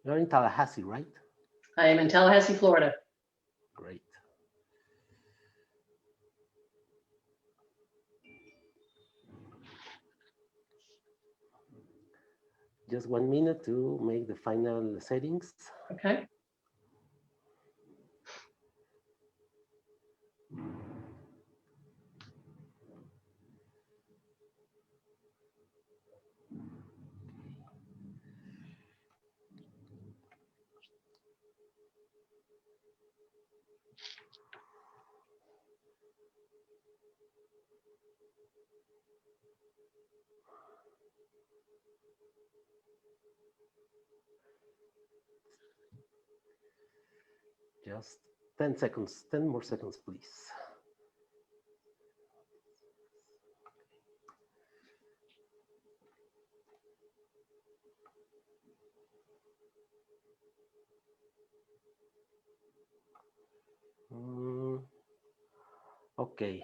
You're in Tallahassee, right? I am in Tallahassee, Florida. Great. Just 1 minute to make the final settings. Okay. Just 10 seconds, 10 more seconds, please. Okay,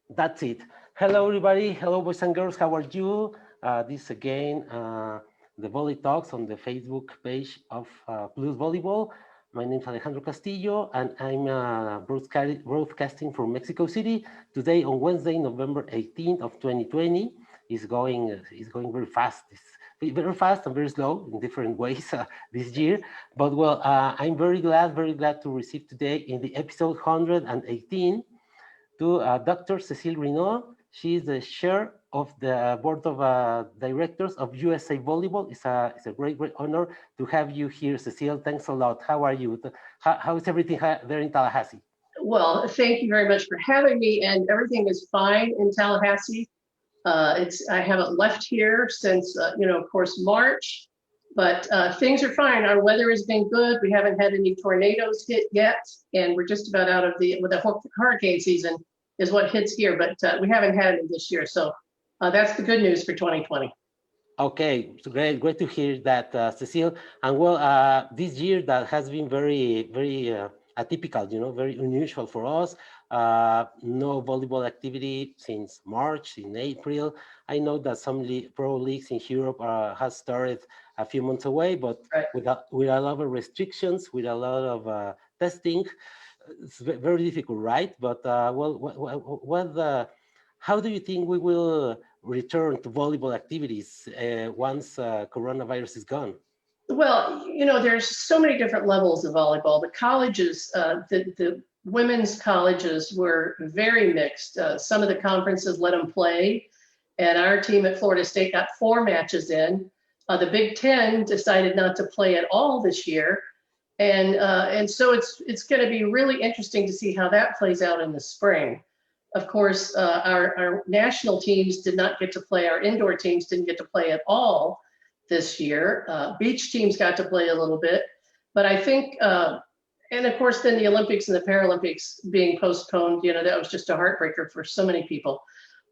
that's it. Hello, everybody. Hello, boys and girls. How are you? This again, the Volley Talks on the Facebook page of Plus Volleyball. My name is Alejandro Castillo, and I'm broadcasting from Mexico City today on Wednesday, November 18th of 2020. It's going very fast. It's very fast and very slow in different ways this year. But well, I'm very glad to receive today in the episode 118 to Dr. Cecile Reynaud. She is the chair of the board of directors of USA Volleyball. It's a great honor to have you here, Cecile. Thanks a lot. How are you? How is everything there in Tallahassee? Well, thank you very much for having me, and everything is fine in Tallahassee. I haven't left here since, of course, March, but things are fine. Our weather has been good. We haven't had any tornadoes hit yet, and we're just about out of the hurricane season is what hits here, but we haven't had it this year. So that's the good news for 2020. Okay, so great to hear that, Cecile. And well, this year that has been very atypical, very unusual for us. No volleyball activity since March, in April. I know that some pro leagues in Europe has started a few months away, but right. with a lot of restrictions, with a lot of testing, it's very difficult, right? But how do you think we will return to volleyball activities once coronavirus is gone? Well, there's so many different levels of volleyball. The colleges, the women's colleges were very mixed. Some of the conferences let them play, and our team at Florida State got 4 matches in. The Big Ten decided not to play at all this year, and so it's going to be really interesting to see how that plays out in the spring. Of course, our national teams did not get to play. Our indoor teams didn't get to play at all this year. Beach teams got to play a little bit, but I think, and of course, then the Olympics and the Paralympics being postponed, that was just a heartbreaker for so many people.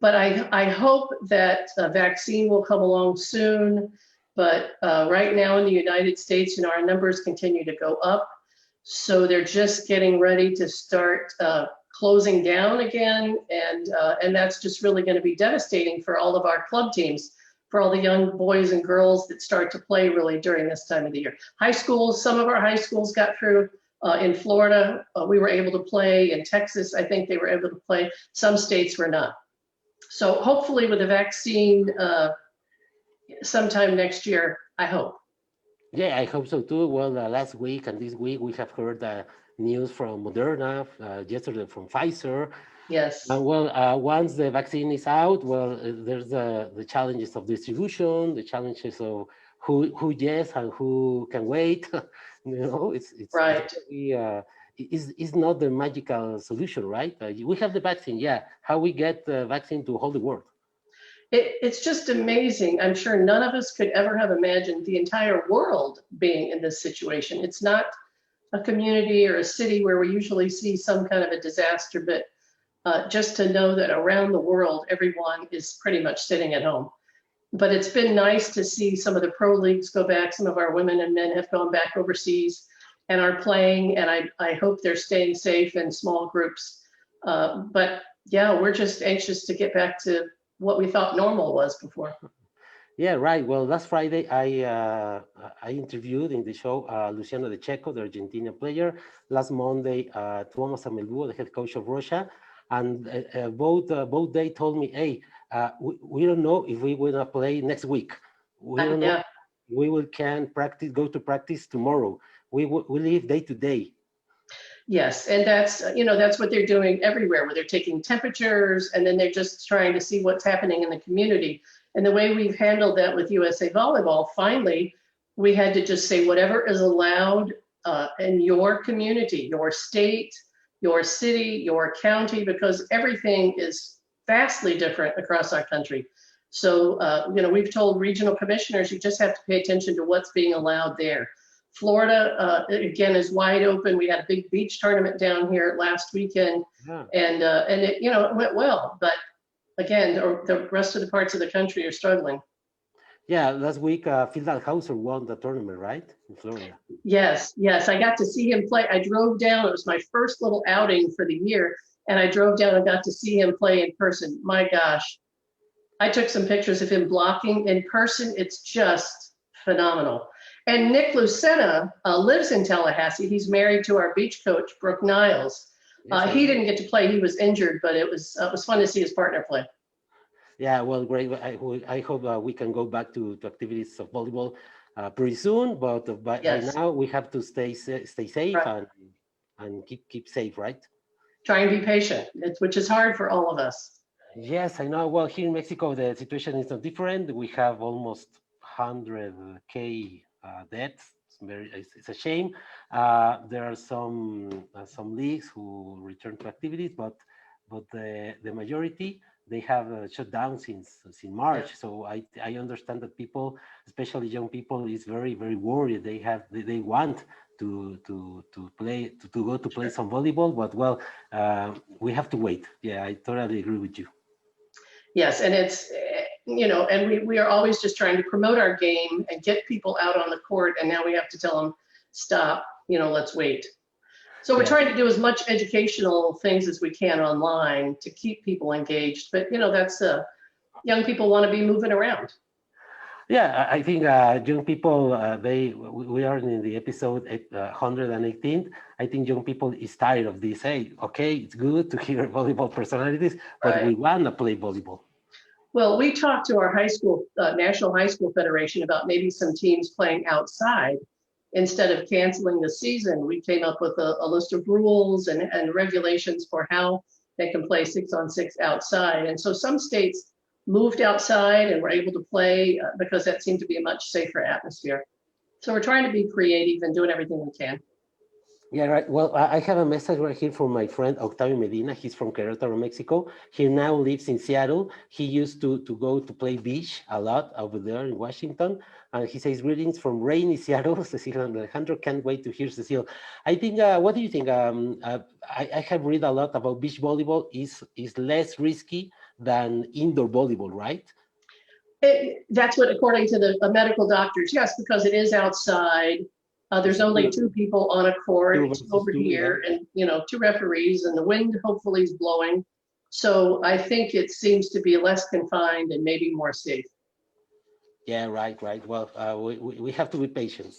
But I hope that a vaccine will come along soon. But right now in the United States, our numbers continue to go up. So they're just getting ready to start closing down again. And that's just really going to be devastating for all of our club teams, for all the young boys and girls that start to play really during this time of the year. High schools, some of our high schools got through. In Florida, we were able to play. In Texas, I think they were able to play. Some states were not. So hopefully with a vaccine sometime next year, I hope. Yeah, I hope so too. Well, last week and this week, we have heard news from Moderna, yesterday from Pfizer. Yes. Well, once the vaccine is out, there's the challenges of distribution, the challenges of who yes and who can wait. It's right. It's not the magical solution, right? We have the vaccine, yeah. How we get the vaccine to whole the world? It's just amazing. I'm sure none of us could ever have imagined the entire world being in this situation. It's not a community or a city where we usually see some kind of a disaster, but just to know that around the world, everyone is pretty much sitting at home. But it's been nice to see some of the pro leagues go back. Some of our women and men have gone back overseas and are playing, and I hope they're staying safe in small groups. But yeah, we're just anxious to get back to what we thought normal was before. Yeah, right. Well, last Friday I interviewed in the show Luciano De Checo, the Argentina player. Last Monday, Tuomas Amelbuo, the head coach of Russia, and both they told me, "Hey, we don't know if we will play next week. We don't know. Yeah. We will can practice, go to practice tomorrow. We live day to day." Yes, and that's, that's what they're doing everywhere, where they're taking temperatures and then they're just trying to see what's happening in the community. And the way we've handled that with USA Volleyball, finally, we had to just say whatever is allowed in your community, your state, your city, your county, because everything is vastly different across our country. So, we've told regional commissioners, you just have to pay attention to what's being allowed there. Florida, again, is wide open. We had a big beach tournament down here last weekend, Yeah. and it went well. But again, the rest of the parts of the country are struggling. Yeah, last week Phil Dalhouser won the tournament, right, in Florida. Yes, I got to see him play. I drove down. It was my first little outing for the year, and I drove down and got to see him play in person. My gosh, I took some pictures of him blocking in person. It's just phenomenal. And Nick Lucena lives in Tallahassee. He's married to our beach coach, Brooke Niles. Yes, He didn't get to play. He was injured, but it was fun to see his partner play. yeah, well, great. I hope we can go back to activities of volleyball pretty soon. But by Yes, now we have to stay safe right. and keep safe, right? Try and be patient, which is hard for all of us. Yes, I know. Well, here in Mexico, the situation is not different. We have almost 100K deaths. It's a shame. There are some leagues who return to activities, but the majority they have shut down since March. So I understand that people, especially young people, is very worried. They want to play to go to play some volleyball, but well, we have to wait. Yeah, I totally agree with you. Yes, and it's, and we are always just trying to promote our game and get people out on the court, and now we have to tell them, stop, let's wait. So we're Yeah. trying to do as much educational things as we can online to keep people engaged, but that's young people want to be moving around. Yeah, I think young people, we are in the episode 118. I think young people is tired of this. Hey, okay, it's good to hear volleyball personalities, but Right. we want to play volleyball. Well, we talked to our high school, National High School Federation about maybe some teams playing outside. Instead of canceling the season, we came up with a list of rules and regulations for how they can play 6-on-6 outside. And so some states moved outside and were able to play because that seemed to be a much safer atmosphere. So we're trying to be creative and doing everything we can. Yeah, right. Well, I have a message right here from my friend Octavio Medina. He's from Querétaro, Mexico. He now lives in Seattle. He used to go to play beach a lot over there in Washington. And he says, greetings from rainy Seattle. Cecile and Alejandro, can't wait to hear Cecile. I think, what do you think? I have read a lot about beach volleyball is less risky than indoor volleyball, right? That's what, according to the medical doctors, yes, because it is outside. There's only two people on a court. It's over here, and 2 referees, and the wind hopefully is blowing. So I think it seems to be less confined and maybe more safe. Yeah, right. Well, we have to be patient.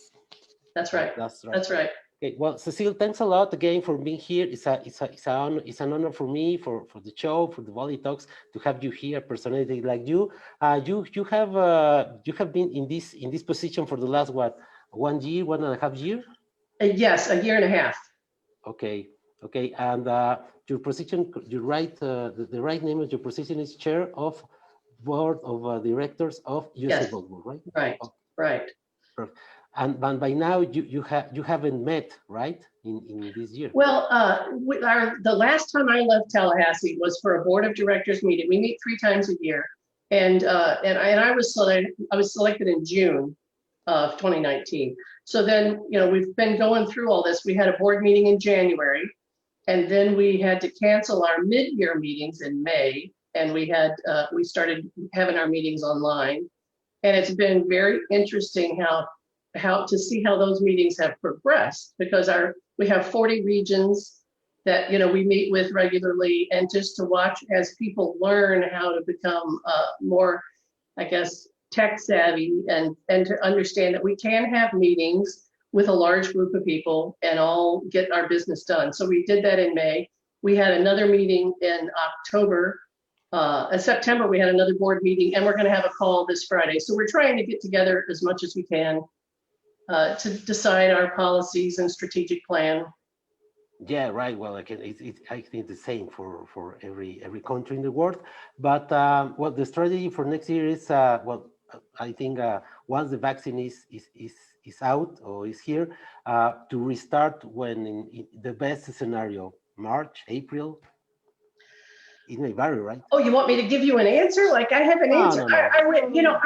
That's right. That's right. That's right. Okay, well, Cecile, thanks a lot again for being here. It's an honor for me, for the show, for the Volley Talks, to have you here, a personality like you. You have been in this position for the last 1.5 years? Yes, a year and a half. Okay, and your position, the right name of your position is chair of board of directors of USA Volleyball, right? Right, right. Perfect. And by now you haven't met, right, in this year? Well, the last time I left Tallahassee was for a board of directors meeting. We meet 3 times a year, and I was selected in June of 2019. So then we've been going through all this. We had a board meeting in January, and then we had to cancel our mid-year meetings in May, and we started having our meetings online, and it's been very interesting how to see how those meetings have progressed, because we have 40 regions that we meet with regularly, and just to watch as people learn how to become more, I guess, tech savvy and to understand that we can have meetings with a large group of people and all get our business done. So we did that in May. We had another meeting in October. In September, we had another board meeting, and we're going to have a call this Friday. So we're trying to get together as much as we can to decide our policies and strategic plan. Yeah, right. Well, I think the same for every country in the world. But well, the strategy for next year is I think once the vaccine is out or is here, to restart when in the best scenario, March, April. It may vary, right? Oh, you want me to give you an answer? Like I have an answer. No.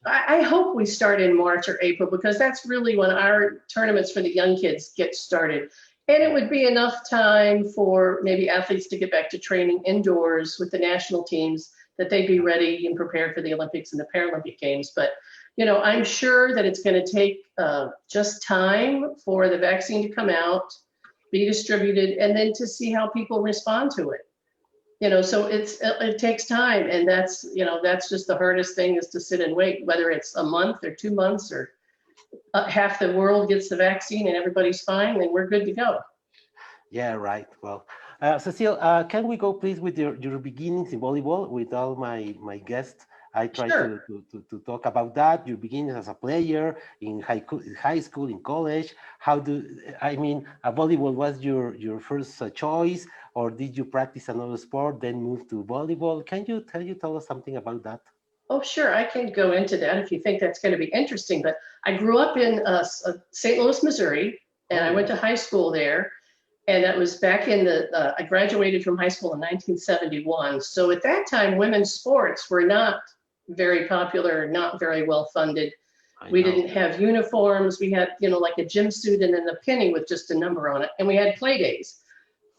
I hope we start in March or April because that's really when our tournaments for the young kids get started. And it would be enough time for maybe athletes to get back to training indoors with the national teams that they'd be ready and prepared for the Olympics and the Paralympic Games. But, I'm sure that it's going to take just time for the vaccine to come out, be distributed, and then to see how people respond to it. So it takes time, and that's just the hardest thing is to sit and wait, whether it's a month or 2 months or half the world gets the vaccine and everybody's fine, then we're good to go. Yeah, right. Well, Cecile, can we go please with your beginnings in volleyball with all my guests? I try Sure. to talk about that. Your beginnings as a player in high school, in college. Volleyball was your first choice, or did you practice another sport then move to volleyball? Can you tell us something about that? Oh, sure. I can go into that if you think that's going to be interesting. But I grew up in St. Louis, Missouri, and I went to high school there. And that was back in I graduated from high school in 1971. So at that time, women's sports were not very popular, not very well funded. We didn't have uniforms. We had, like a gym suit and then the penny with just a number on it. And we had play days.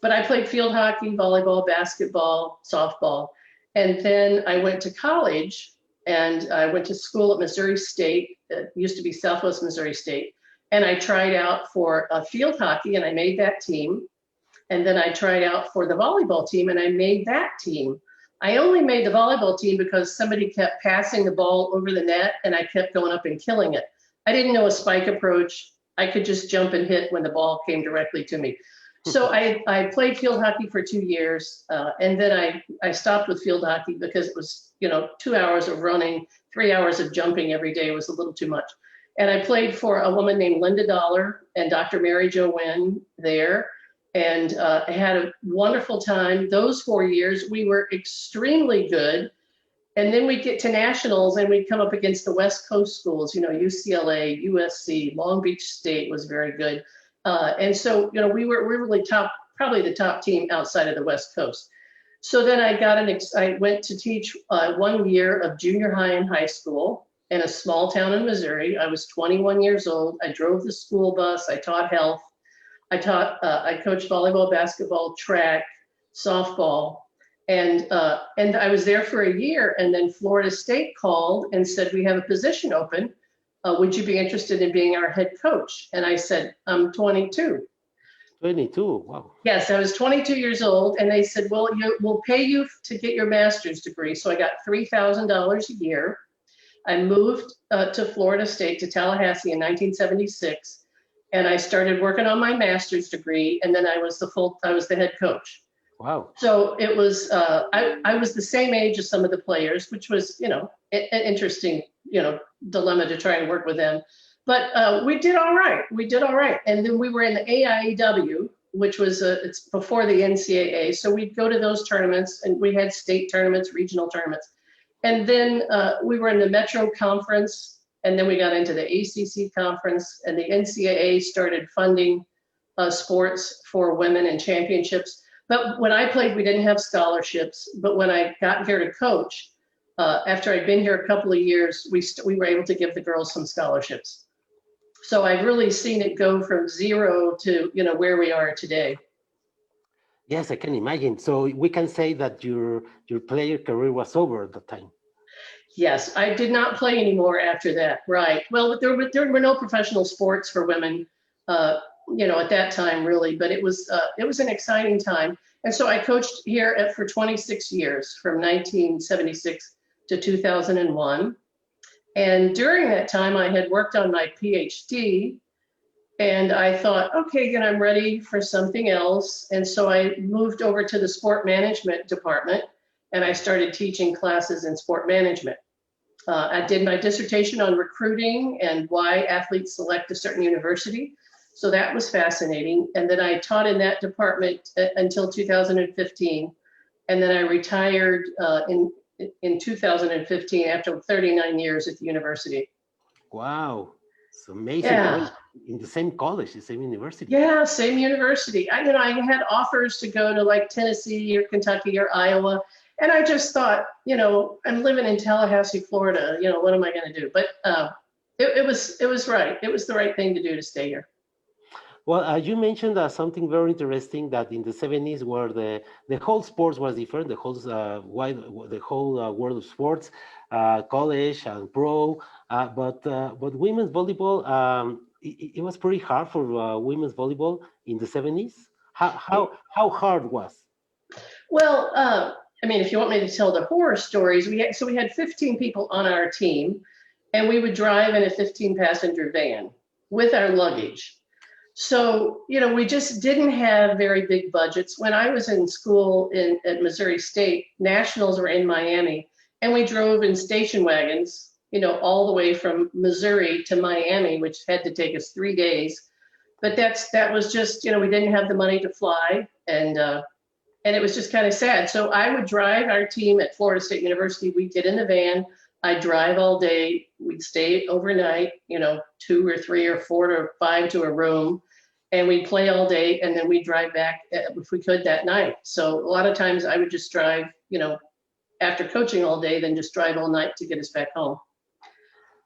But I played field hockey, volleyball, basketball, softball. And then I went to college and I went to school at Missouri State. It used to be Southwest Missouri State. And I tried out for field hockey and I made that team. And then I tried out for the volleyball team and I made that team. I only made the volleyball team because somebody kept passing the ball over the net and I kept going up and killing it. I didn't know a spike approach. I could just jump and hit when the ball came directly to me. So I played field hockey for 2 years. And then I stopped with field hockey because it was, 2 hours of running, 3 hours of jumping every day was a little too much. And I played for a woman named Linda Dollar and Dr. Mary Jo Wynn there. And I had a wonderful time. Those 4 years, we were extremely good. And then we'd get to nationals and we'd come up against the West Coast schools, UCLA, USC, Long Beach State was very good. And so, we were really probably the top team outside of the West Coast. So then I went to teach 1 year of junior high and high school in a small town in Missouri. I was 21 years old. I drove the school bus. I taught health. I coached volleyball, basketball, track, softball, and I was there for a year. And then Florida State called and said, we have a position open. Would you be interested in being our head coach? And I said, I'm 22. 22, wow. Yes, I was 22 years old. And they said, well, we'll pay you to get your master's degree. So I got $3,000 a year. I moved to Florida State, to Tallahassee in 1976. And I started working on my master's degree. And then I was the head coach. Wow. So it was, I was the same age as some of the players, which was, an interesting, dilemma to try and work with them. But we did all right. And then we were in the AIEW, which was, it's before the NCAA. So we'd go to those tournaments and we had state tournaments, regional tournaments. And then we were in the Metro Conference. And then we got into the ACC conference and the NCAA started funding sports for women and championships. But when I played, we didn't have scholarships. But when I got here to coach, after I'd been here a couple of years, we were able to give the girls some scholarships. So I've really seen it go from zero to, where we are today. Yes, I can imagine. So we can say that your player career was over at the time. Yes, I did not play anymore after that. Right. Well, there were no professional sports for women, at that time, really. But it was an exciting time. And so I coached here for 26 years, from 1976 to 2001. And during that time, I had worked on my PhD, and I thought, okay, then I'm ready for something else. And so I moved over to the sport management department, and I started teaching classes in sport management. I did my dissertation on recruiting and why athletes select a certain university. So that was fascinating. And then I taught in that department until 2015. And then I retired in 2015 after 39 years at the university. Wow, it's amazing. Yeah. In the same college, the same university. Yeah, same university. I had offers to go to like Tennessee or Kentucky or Iowa. And I just thought, I'm living in Tallahassee, Florida. What am I going to do? But it was right. It was the right thing to do to stay here. Well, you mentioned something very interesting, that in the 70s, where the whole sports was different, the whole world of sports, college and pro, but women's volleyball, it was pretty hard for women's volleyball in the 70s. How hard was? Well, if you want me to tell the horror stories, we had 15 people on our team, and we would drive in a 15-passenger van with our luggage. So, we just didn't have very big budgets. When I was in school at Missouri State, nationals were in Miami, and we drove in station wagons, all the way from Missouri to Miami, which had to take us 3 days. But that was just, we didn't have the money to fly, and it was just kind of sad. So I would drive our team at Florida State University. We'd get in the van. I'd drive all day. We'd stay overnight, 2 or 3 or 4 or 5 to a room, and we'd play all day, and then we'd drive back if we could that night. So a lot of times I would just drive, after coaching all day, then just drive all night to get us back home.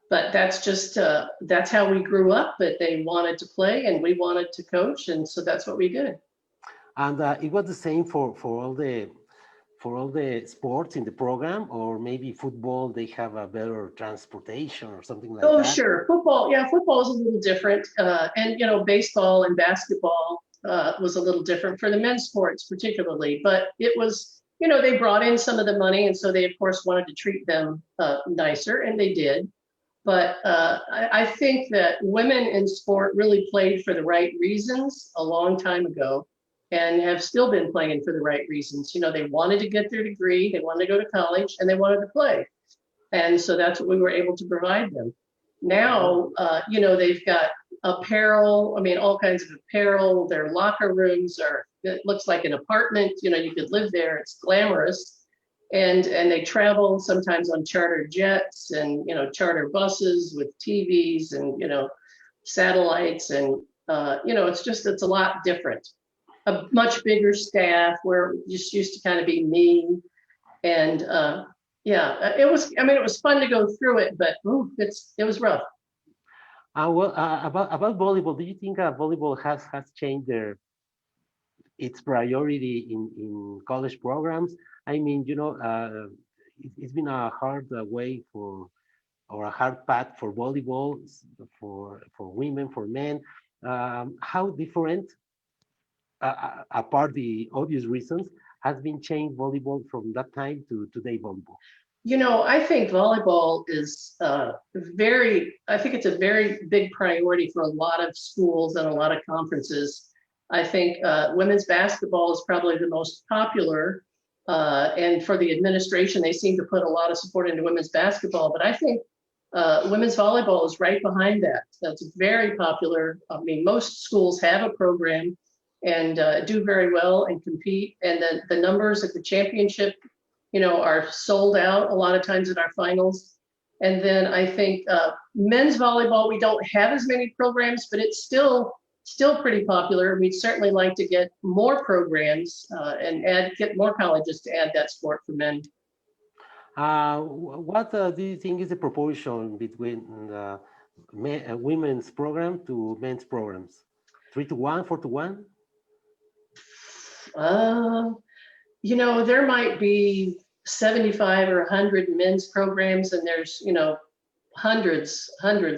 But that's just, that's how we grew up. But they wanted to play and we wanted to coach, and so that's what we did. And it was the same for all the sports in the program, or maybe football, they have a better transportation or something like that? Oh, sure. Football is a little different. And baseball and basketball was a little different for the men's sports particularly. But it was, they brought in some of the money, and so they, of course, wanted to treat them nicer, and they did. But I think that women in sport really played for the right reasons a long time ago, and have still been playing for the right reasons. They wanted to get their degree, they wanted to go to college, and they wanted to play. And so that's what we were able to provide them. Now, they've got apparel, all kinds of apparel. Their locker rooms it looks like an apartment. You could live there, it's glamorous. And they travel sometimes on charter jets and, charter buses with TVs and, satellites. And, it's a lot different. A much bigger staff, where it just used to kind of be me. And it was fun to go through it, but it was rough. About volleyball, do you think volleyball has changed its priority in college programs? It's been a hard way or a hard path for volleyball, for women, for men. How different, apart the obvious reasons, has been changed volleyball from that time to today volleyball? I think volleyball is I think it's a very big priority for a lot of schools and a lot of conferences. I think women's basketball is probably the most popular, and for the administration, they seem to put a lot of support into women's basketball. But I think women's volleyball is right behind that. That's very popular. Most schools have a program and do very well and compete. And the numbers at the championship, are sold out a lot of times in our finals. And then I think men's volleyball, we don't have as many programs, but it's still pretty popular. We'd certainly like to get more programs and get more colleges to add that sport for men. What do you think is the proportion between women's program to men's programs? 3-1, 4-1? There might be 75 or 100 men's programs, and there's, hundreds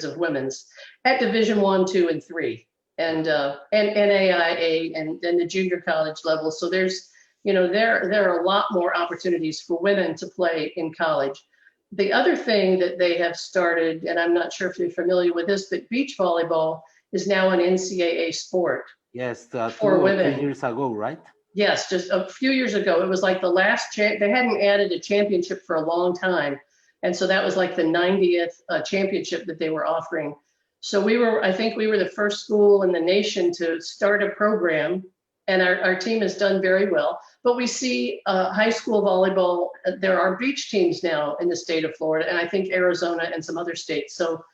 of women's at Division 1, 2, and 3, and NAIA and the junior college level. So there's, there are a lot more opportunities for women to play in college. the other thing that they have started, and I'm not sure if you're familiar with this, but beach volleyball is now an NCAA sport. Yes, for 2 or 3 women. years ago, right? Yes, just a few years ago. It was like the last they hadn't added a championship for a long time. And so that was like the 90th championship that they were offering. So I think we were the first school in the nation to start a program, and our team has done very well. But we see high school volleyball, there are beach teams now in the state of Florida, and I think Arizona and some other states. So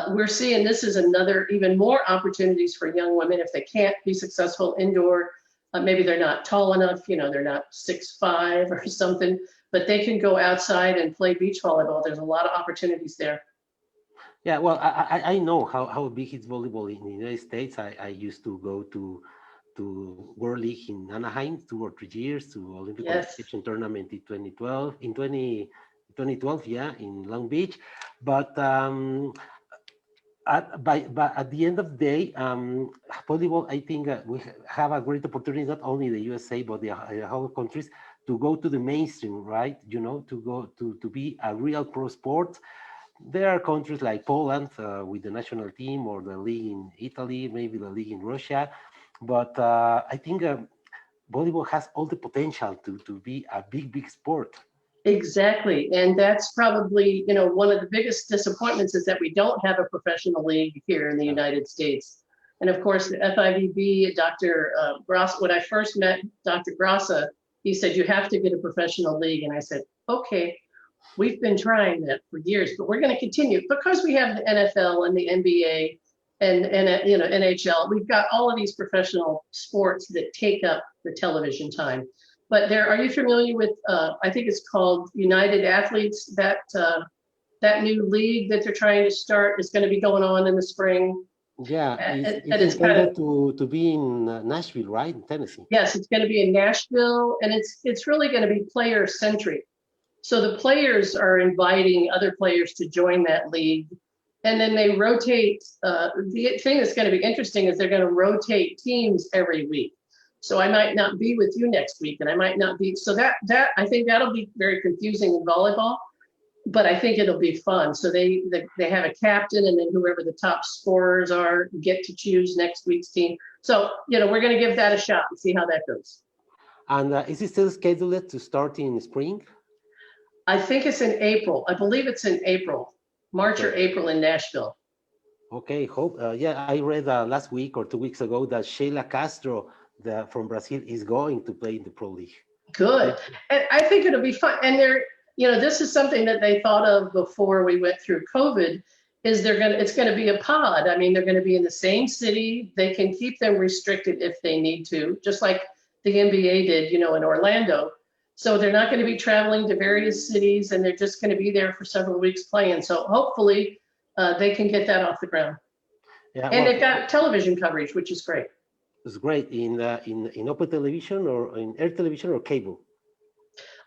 we're seeing this is another, even more opportunities for young women if they can't be successful indoor. Maybe they're not tall enough, they're not 6'5" or something, but they can go outside and play beach volleyball. There's a lot of opportunities there. Yeah, well, I know how big is volleyball in the United States. I used to go to World League in Anaheim 2 or 3 years, to Olympic qualification tournament in 2012, in 2012, yeah, in Long Beach. But at the end of the day, volleyball, I think we have a great opportunity, not only the USA, but the whole countries, to go to the mainstream, right? To go to be a real pro sport. There are countries like Poland with the national team, or the league in Italy, maybe the league in Russia. But I think volleyball has all the potential to be a big sport. Exactly. And that's probably, one of the biggest disappointments is that we don't have a professional league here in the United States. And of course, the FIVB, Dr. Grassa, when I first met Dr. Grassa, he said, you have to get a professional league. And I said, okay, we've been trying that for years, but we're going to continue because we have the NFL and the NBA and NHL. We've got all of these professional sports that take up the television time. But are you familiar with, I think it's called United Athletes, that new league that they're trying to start is going to be going on in the spring? Yeah, it's intended to be in Nashville, right? In Tennessee. Yes, it's going to be in Nashville, and it's really going to be player-centric. So the players are inviting other players to join that league, and then they rotate. The thing that's going to be interesting is they're going to rotate teams every week. So I might not be with you next week, and I might not be. So that I think that'll be very confusing in volleyball, but I think it'll be fun. So they have a captain, and then whoever the top scorers are get to choose next week's team. So we're going to give that a shot and see how that goes. And is it still scheduled to start in spring? I think it's in April. I believe it's in April, March or April in Nashville. Okay, hope. Yeah, I read last week or 2 weeks ago that Sheila Castro from Brazil is going to play in the Pro League. Good. And I think it'll be fun. And this is something that they thought of before we went through COVID, is it's going to be a pod. I mean, they're going to be in the same city. They can keep them restricted if they need to, just like the NBA did, in Orlando. So they're not going to be traveling to various cities, and they're just going to be there for several weeks playing. So hopefully they can get that off the ground. Yeah, and they've got television coverage, which is great. It's great in open television, or in air television, or cable.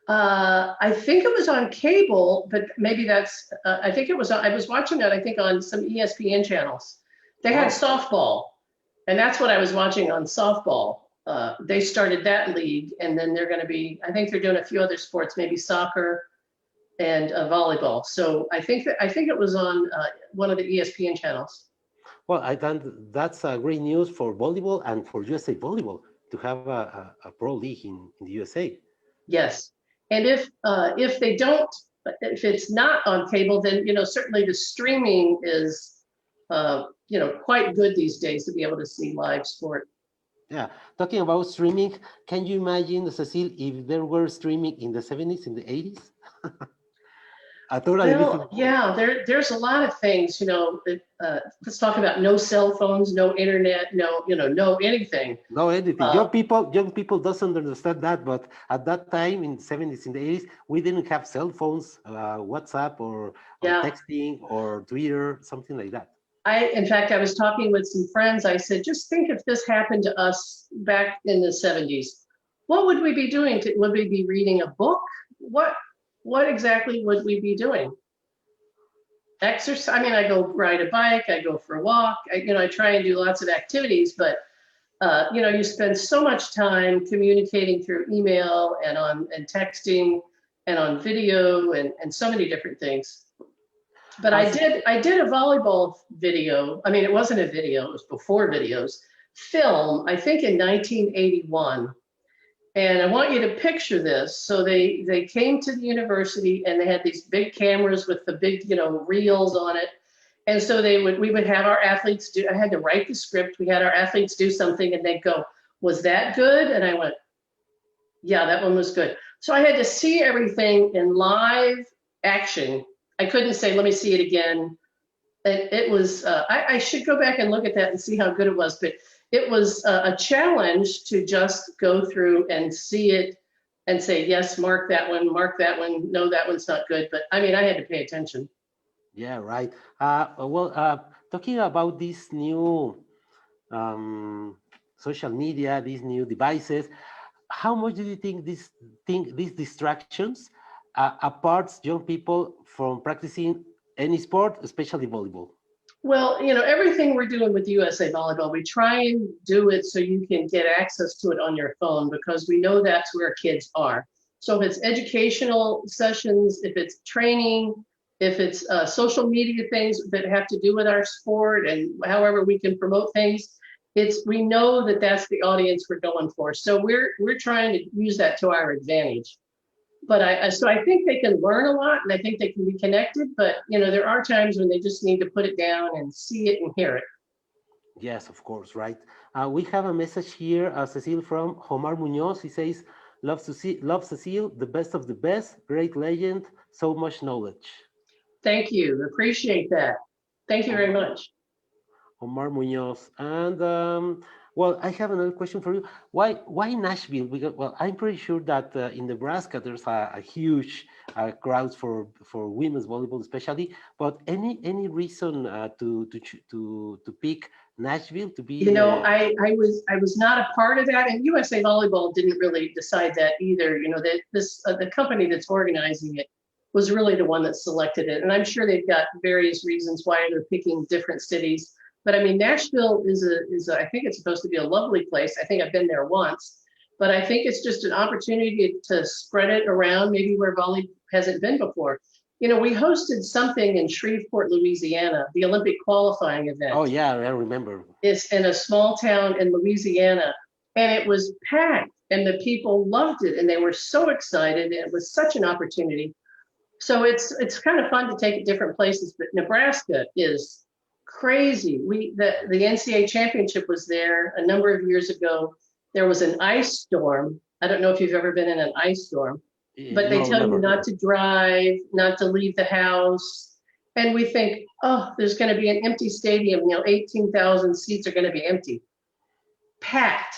I think it was on cable, but maybe that's. I think it was. I was watching that. I think on some ESPN channels. They had softball, and that's what I was watching on softball. They started that league, and then they're going to be. I think they're doing a few other sports, maybe soccer, and volleyball. So I think it was on one of the ESPN channels. Well, I think that's great news for volleyball and for USA Volleyball to have a pro league in the USA. Yes, and if they don't, if it's not on cable, then certainly the streaming is quite good these days to be able to see live sport. Yeah, talking about streaming, can you imagine, Cecile, if there were streaming in the 70s, in the 80s? Well, yeah, there's a lot of things, let's talk about no cell phones, no internet, no anything. No anything. Young people doesn't understand that, but at that time in the 70s, in the 80s, we didn't have cell phones, WhatsApp or texting or Twitter, something like that. In fact, I was talking with some friends. I said, just think if this happened to us back in the 70s, what would we be doing? Would we be reading a book? What exactly would we be doing? Exercise. I mean, I go ride a bike, I go for a walk, I try and do lots of activities, but you spend so much time communicating through email and texting, and on video and so many different things. But I did a volleyball video. I mean, it wasn't a video, it was before videos, film, I think in 1981. And I want you to picture this. So they came to the university and they had these big cameras with the big, reels on it. And so we would have our athletes I had to write the script. We had our athletes do something and they'd go, was that good? And I went, yeah, that one was good. So I had to see everything in live action. I couldn't say, let me see it again. It was, I should go back and look at that and see how good it was. But it was a challenge to just go through and see it and say, yes, mark that one, no, that one's not good. But I mean, I had to pay attention. Yeah, right. Talking about these new social media, these new devices, how much do you think these distractions apart young people from practicing any sport, especially volleyball? Well, everything we're doing with USA Volleyball, we try and do it so you can get access to it on your phone because we know that's where kids are. So if it's educational sessions, if it's training, if it's social media things that have to do with our sport and however we can promote things, we know that that's the audience we're going for. So we're trying to use that to our advantage. But I think they can learn a lot and I think they can be connected, but there are times when they just need to put it down and see it and hear it. Yes, of course, right. We have a message here, Cecile, from Omar Munoz. He says, love Cecile, the best of the best, great legend, so much knowledge. Thank you, appreciate that. Thank you very much. Omar Munoz. And well, I have another question for you. Why Nashville? Because, well, I'm pretty sure that in Nebraska there's a huge crowd for women's volleyball, especially. But any reason to pick Nashville to be? I was not a part of that, and USA Volleyball didn't really decide that either. The company that's organizing it was really the one that selected it, and I'm sure they've got various reasons why they're picking different cities. But I mean, Nashville I think it's supposed to be a lovely place. I think I've been there once, but I think it's just an opportunity to spread it around, maybe where volley hasn't been before. We hosted something in Shreveport, Louisiana, the Olympic qualifying event. Oh yeah, I remember. It's in a small town in Louisiana, and it was packed, and the people loved it, and they were so excited. And it was such an opportunity. So it's kind of fun to take it different places, but Nebraska is crazy. The NCAA championship was there a number of years ago. There was an ice storm. I don't know if you've ever been in an ice storm, but they tell you not to drive, not to leave the house. And we think, oh, there's going to be an empty stadium. 18,000 seats are going to be empty, packed.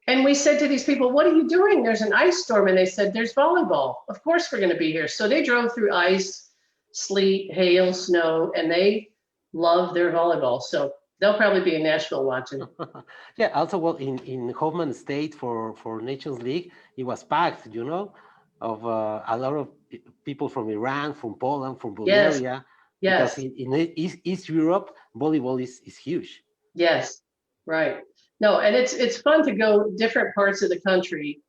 And we said to these people, what are you doing? There's an ice storm. And they said, there's volleyball. Of course we're going to be here. So they drove through ice, sleet, hail, snow, and they love their volleyball. So they'll probably be in Nashville watching. Yeah, also, well, in Hoffman State for Nations League, it was packed, of a lot of people from Iran, from Poland, from Bulgaria. Yes. Because in East Europe, volleyball is huge. Yes, right. No, and it's fun to go different parts of the country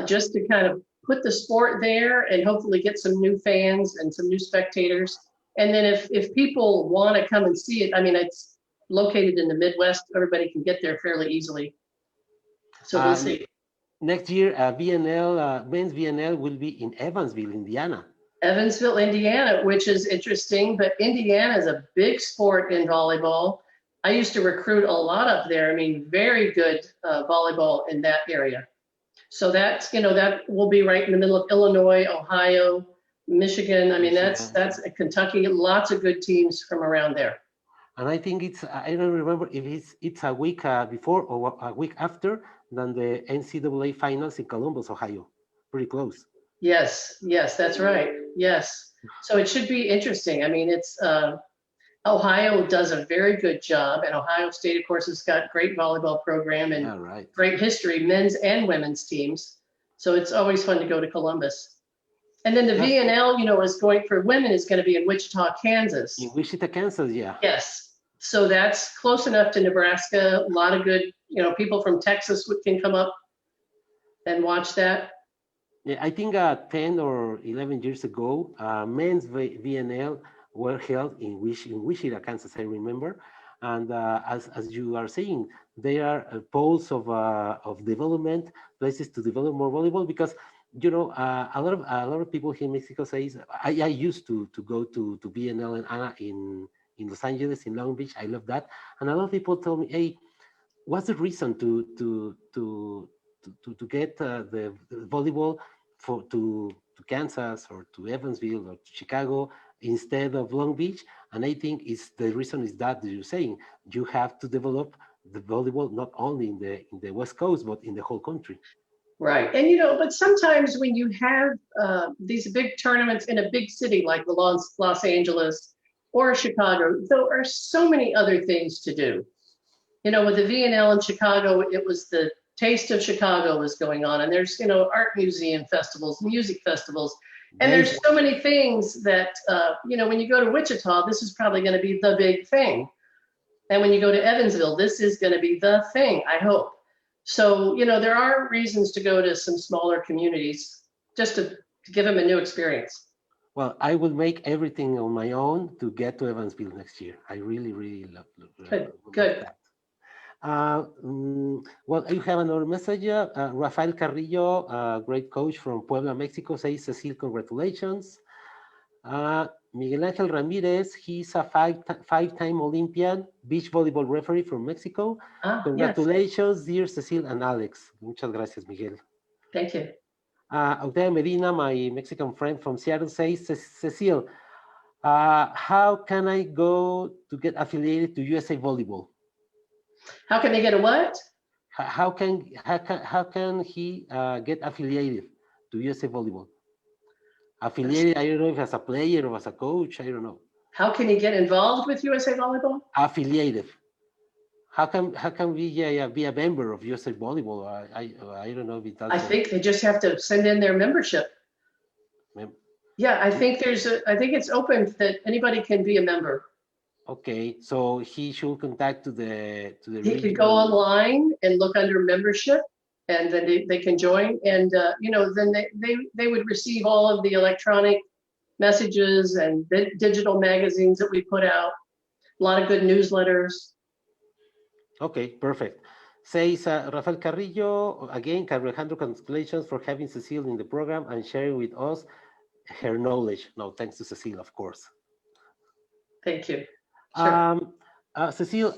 just to kind of put the sport there and hopefully get some new fans and some new spectators. And then if people want to come and see it, I mean, it's located in the Midwest. Everybody can get there fairly easily. So we'll see. Next year, men's VNL will be in Evansville, Indiana. Evansville, Indiana, which is interesting, but Indiana is a big sport in volleyball. I used to recruit a lot up there. I mean, very good volleyball in that area. So that's, that will be right in the middle of Illinois, Ohio, Michigan. I mean, that's Kentucky, lots of good teams from around there. And I think I don't remember if it's a week before or a week after than the NCAA finals in Columbus, Ohio. Pretty close. Yes, that's right. Yes. So it should be interesting. I mean, it's Ohio does a very good job, and Ohio State, of course, has got great volleyball program and great history, men's and women's teams. So it's always fun to go to Columbus. And then the VNL, is going for women is going to be in Wichita, Kansas. In Wichita, Kansas, yeah. Yes. So that's close enough to Nebraska. A lot of good, people from Texas can come up and watch that. Yeah, I think 10 or 11 years ago, men's VNL were held in Wichita, Kansas, I remember. And as you are saying, they are poles of development, places to develop more volleyball because a lot of people here in Mexico says I used to go to VNL and Ana in Los Angeles, in Long Beach. I love that. And a lot of people tell me, hey, what's the reason to get the volleyball to Kansas or to Evansville or to Chicago instead of Long Beach? And I think the reason is that you're saying you have to develop the volleyball not only in the West Coast but in the whole country. Right. And, but sometimes when you have these big tournaments in a big city like the Los Angeles or Chicago, there are so many other things to do. With the VNL in Chicago, it was the Taste of Chicago was going on. And there's, art museum festivals, music festivals. And there's so many things that, when you go to Wichita, this is probably going to be the big thing. And when you go to Evansville, this is going to be the thing, I hope. So, there are reasons to go to some smaller communities just to give them a new experience. Well, I will make everything on my own to get to Evansville next year. I really, really love Good. that. Well, you have another message. Rafael Carrillo, great coach from Puebla, Mexico, says, Cecile, congratulations. Miguel Angel Ramirez, he's a five-time Olympian beach volleyball referee from Mexico. Congratulations, yes. Dear Cecile and Alex. Muchas gracias, Miguel. Thank you. Octavia Medina, my Mexican friend from Seattle, says, Cecile, how can I go to get affiliated to USA Volleyball? How can they get a what? How can he get affiliated to USA Volleyball? Affiliated, I don't know if as a player or as a coach, I don't know. How can he get involved with USA Volleyball? Affiliated. How can we be a member of USA Volleyball? I don't know if it does. I think they just have to send in their membership. Yeah, I think it's open that anybody can be a member. Okay, so he should contact to the He could go online and look under membership, and then they can join, and then they would receive all of the electronic messages and digital magazines that we put out, a lot of good newsletters. Okay, perfect. Says Rafael Carrillo, again, Alejandro, congratulations for having Cecile in the program and sharing with us her knowledge. No, thanks to Cecile, of course. Thank you. Sure. Cecile,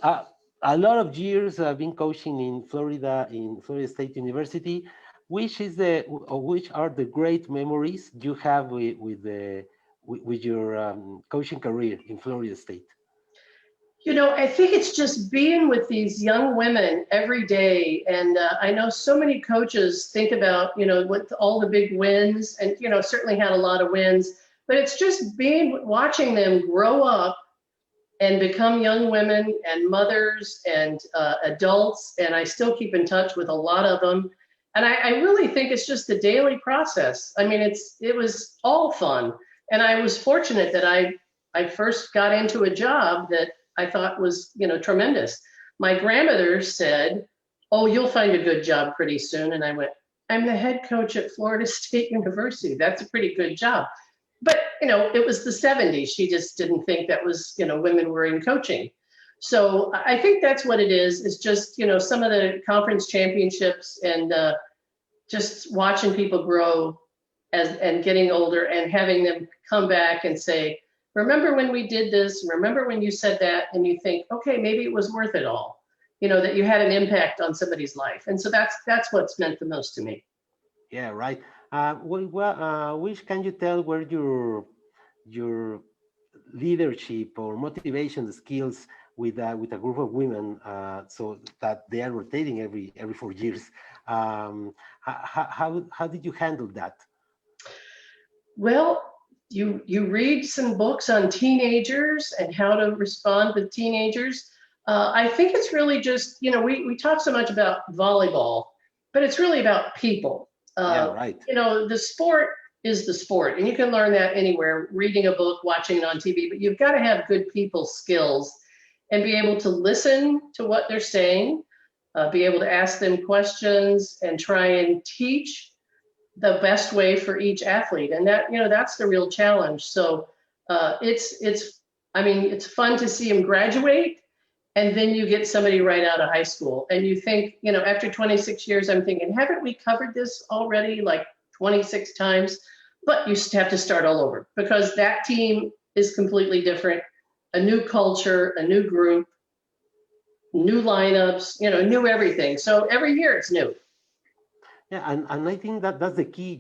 a lot of years I've been coaching in Florida State University. Which are the great memories you have with your coaching career in Florida State? I think it's just being with these young women every day. And I know so many coaches think about, with all the big wins, and, certainly had a lot of wins, but it's just watching them grow up and become young women and mothers and adults. And I still keep in touch with a lot of them. And I really think it's just a daily process. I mean, it was all fun. And I was fortunate that I first got into a job that I thought was, tremendous. My grandmother said, "Oh, you'll find a good job pretty soon." And I went, "I'm the head coach at Florida State University. That's a pretty good job." But, it was the 70s. She just didn't think that was, women were in coaching. So I think that's what it is. It's just, some of the conference championships and just watching people grow and getting older and having them come back and say, "Remember when we did this? Remember when you said that?" And you think, okay, maybe it was worth it all, that you had an impact on somebody's life. And so that's what's meant the most to me. Yeah, right. Which can you tell where your leadership or motivation skills with a group of women, so that they are rotating every 4 years? How did you handle that? Well, you read some books on teenagers and how to respond with teenagers. I think it's really just, we talk so much about volleyball, but it's really about people. Yeah, right. The sport is the sport, and you can learn that anywhere, reading a book, watching it on TV, but you've got to have good people skills and be able to listen to what they're saying, be able to ask them questions and try and teach the best way for each athlete. And that, that's the real challenge. So I mean, it's fun to see them graduate, and then you get somebody right out of high school and you think, after 26 years, I'm thinking, haven't we covered this already like 26 times? But you have to start all over because that team is completely different. A new culture, a new group, new lineups, new everything. So every year it's new. Yeah, and I think that that's the key,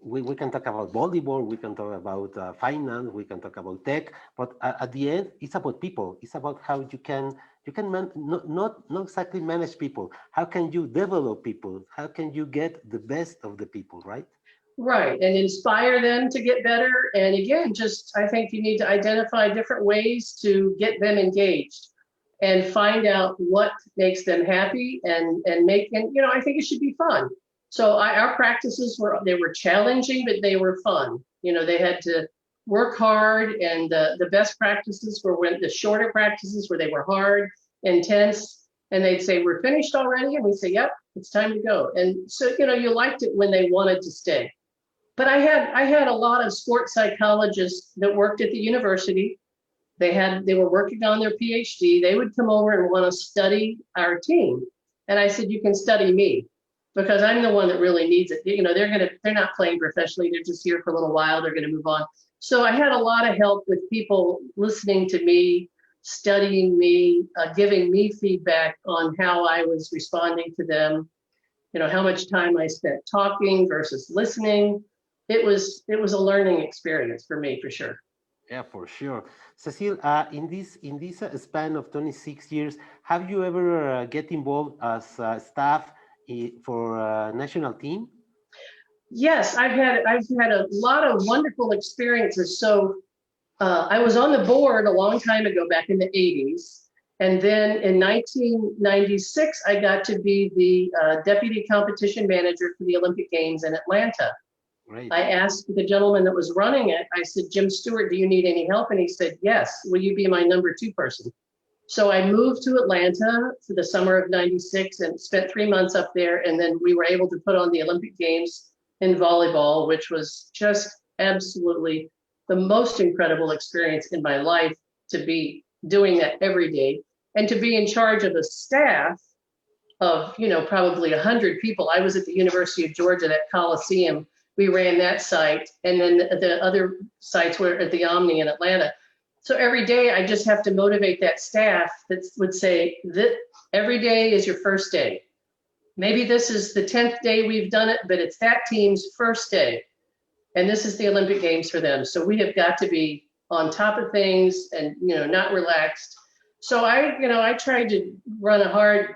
we can talk about volleyball, we can talk about finance, we can talk about tech, but at the end, it's about people. It's about how you can not exactly manage people. How can you develop people? How can you get the best of the people, right? Right, and inspire them to get better. And again, I think you need to identify different ways to get them engaged and find out what makes them happy and I think it should be fun. So our practices were challenging, but they were fun. They had to work hard, and the best practices were the shorter practices where they were hard, intense, and they'd say, "We're finished already," and we'd say, "Yep, it's time to go." And so you liked it when they wanted to stay. But I had a lot of sports psychologists that worked at the university. They were working on their PhD. They would come over and want to study our team. And I said, "You can study me because I'm the one that really needs it." They're not playing professionally. They're just here for a little while. They're going to move on. So I had a lot of help with people listening to me, studying me, giving me feedback on how I was responding to them, how much time I spent talking versus listening. It was a learning experience for me, for sure. Yeah, for sure. Cecile, in this span of 26 years, have you ever get involved as staff for a national team? Yes, I've had a lot of wonderful experiences. So I was on the board a long time ago, back in the 80s. And then in 1996, I got to be the deputy competition manager for the Olympic Games in Atlanta. Great. I asked the gentleman that was running it, I said, "Jim Stewart, do you need any help?" And he said, "Yes, will you be my number 2 person?" So I moved to Atlanta for the summer of 96 and spent 3 months up there. And then we were able to put on the Olympic Games in volleyball, which was just absolutely the most incredible experience in my life, to be doing that every day and to be in charge of a staff of, probably 100 people. I was at the University of Georgia, that Coliseum. We ran that site, and then the other sites were at the Omni in Atlanta. So every day I just have to motivate that staff that would say that every day is your first day. Maybe this is the 10th day we've done it, but it's that team's first day. And this is the Olympic Games for them. So we have got to be on top of things and, not relaxed. So I tried to run a hard,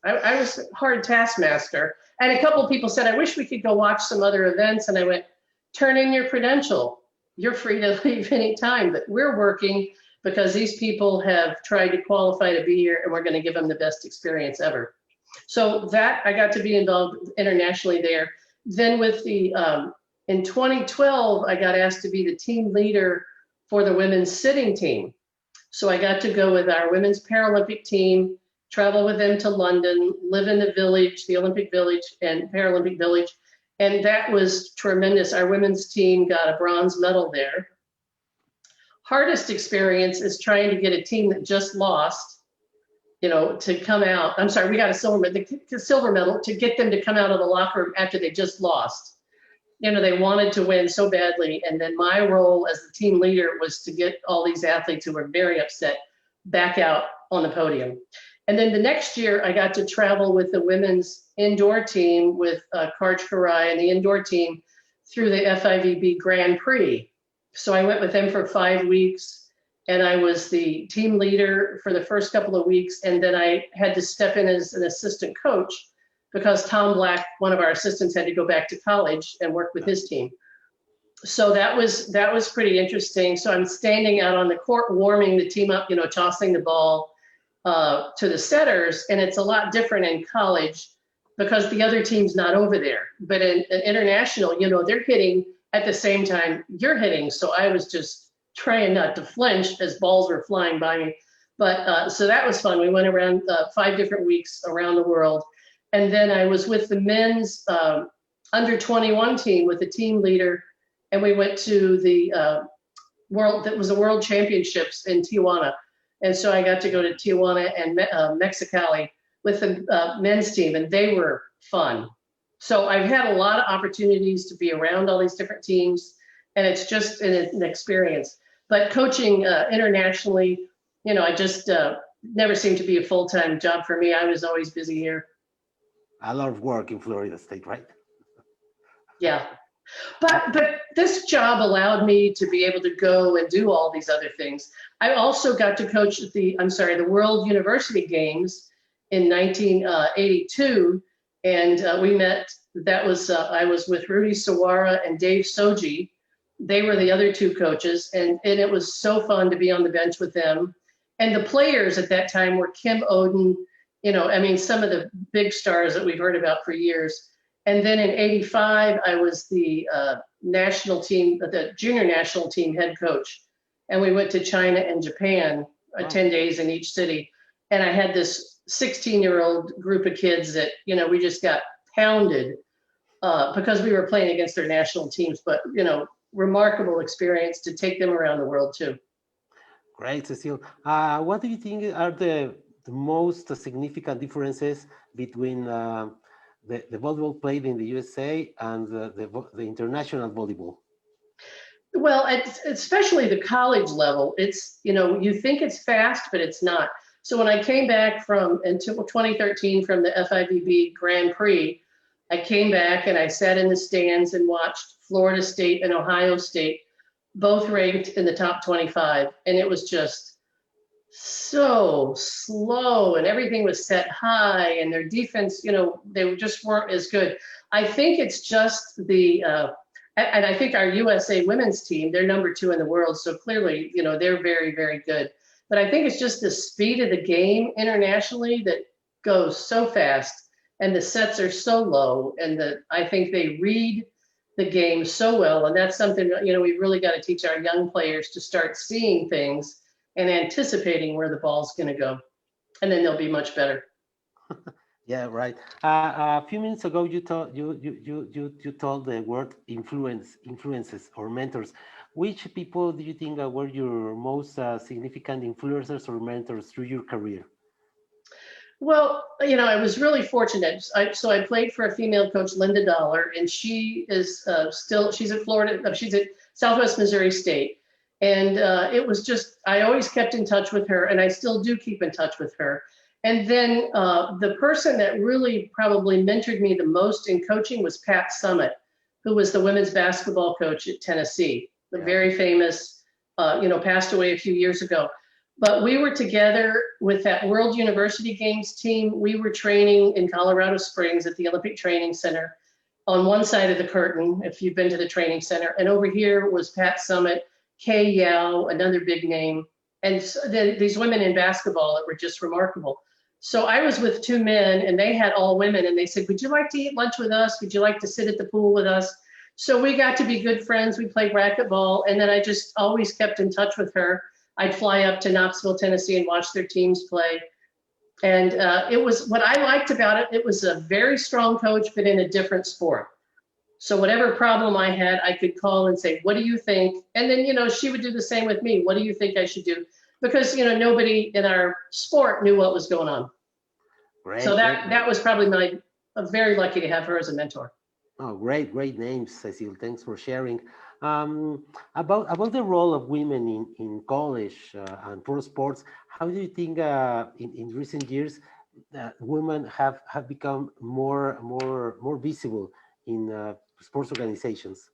I was a hard taskmaster. And a couple of people said, "I wish we could go watch some other events." And I went, "Turn in your credential. You're free to leave anytime, but we're working because these people have tried to qualify to be here, and we're going to give them the best experience ever." So that I got to be involved internationally there. Then with in 2012, I got asked to be the team leader for the women's sitting team. So I got to go with our women's Paralympic team, travel with them to London, live in the village, the Olympic Village and Paralympic Village. And that was tremendous. Our women's team got a bronze medal there. Hardest experience is trying to get a team that just lost, to come out. I'm sorry, we got a silver medal to get them to come out of the locker room after they just lost. They wanted to win so badly. And then my role as the team leader was to get all these athletes who were very upset back out on the podium. And then the next year, I got to travel with the women's indoor team with Cadre and the indoor team through the FIVB Grand Prix. So I went with them for 5 weeks, and I was the team leader for the first couple of weeks. And then I had to step in as an assistant coach because Tom Black, one of our assistants, had to go back to college and work with his team. So that was pretty interesting. So I'm standing out on the court, warming the team up, tossing the ball to the setters. And it's a lot different in college because the other team's not over there. But in international, they're hitting at the same time you're hitting. So I was just trying not to flinch as balls were flying by me. But so that was fun. We went around 5 different weeks around the world. And then I was with the men's under 21 team with a team leader, and we went to the the World Championships in Tijuana. And so I got to go to Tijuana and Mexicali with the men's team, and they were fun. So I've had a lot of opportunities to be around all these different teams, and it's just an experience. But coaching internationally, I just never seemed to be a full-time job for me. I was always busy here. A lot of work in Florida State, right? Yeah. But this job allowed me to be able to go and do all these other things. I also got to coach the World University Games in 1982, and we met. That was I was with Rudy Sawara and Dave Soji. They were the other two coaches, and it was so fun to be on the bench with them. And the players at that time were Kim Oden, some of the big stars that we've heard about for years. And then in '85, I was the national team, the junior national team head coach. And we went to China and Japan, 10 days in each city. And I had this 16-year-old group of kids that, we just got pounded because we were playing against their national teams. But, remarkable experience to take them around the world too. Great, Cecile. What do you think are the most significant differences between the volleyball played in the USA and the international volleyball? Well, especially the college level, it's, you think it's fast, but it's not. So when I came back until 2013 from the FIVB Grand Prix, I came back and I sat in the stands and watched Florida State and Ohio State, both ranked in the top 25. And it was just so slow, and everything was set high, and their defense, they just weren't as good. I think it's just and I think our USA women's team, they're number 2 in the world. So clearly, they're very, very good. But I think it's just the speed of the game internationally that goes so fast, and the sets are so low, and I think they read the game so well. And that's something, we really got to teach our young players to start seeing things and anticipating where the ball's going to go, and then they'll be much better. Yeah, right. A few minutes ago, you told the word influences or mentors. Which people do you think were your most significant influencers or mentors through your career? Well, I was really fortunate. So I played for a female coach, Linda Dollar, and she is she's at she's at Southwest Missouri State. And it was just, I always kept in touch with her, and I still do keep in touch with her. And then the person that really probably mentored me the most in coaching was Pat Summitt, who was the women's basketball coach at Tennessee, the very famous, passed away a few years ago. But we were together with that World University Games team. We were training in Colorado Springs at the Olympic Training Center on one side of the curtain, if you've been to the training center. And over here was Pat Summitt, Kay Yao, another big name, and these women in basketball that were just remarkable. So I was with 2 men, and they had all women, and they said, would you like to eat lunch with us? Would you like to sit at the pool with us? So we got to be good friends. We played racquetball, and then I just always kept in touch with her. I'd fly up to Knoxville, Tennessee, and watch their teams play. And it was, what I liked about it, it was a very strong coach, but in a different sport. So whatever problem I had, I could call and say, what do you think? And then, she would do the same with me. What do you think I should do? Because, nobody in our sport knew what was going on. Great, so that was probably I'm very lucky to have her as a mentor. Oh, great names, Cecile. Thanks for sharing. About the role of women in college and pro sports, how do you think in recent years women have become more visible in sports organizations?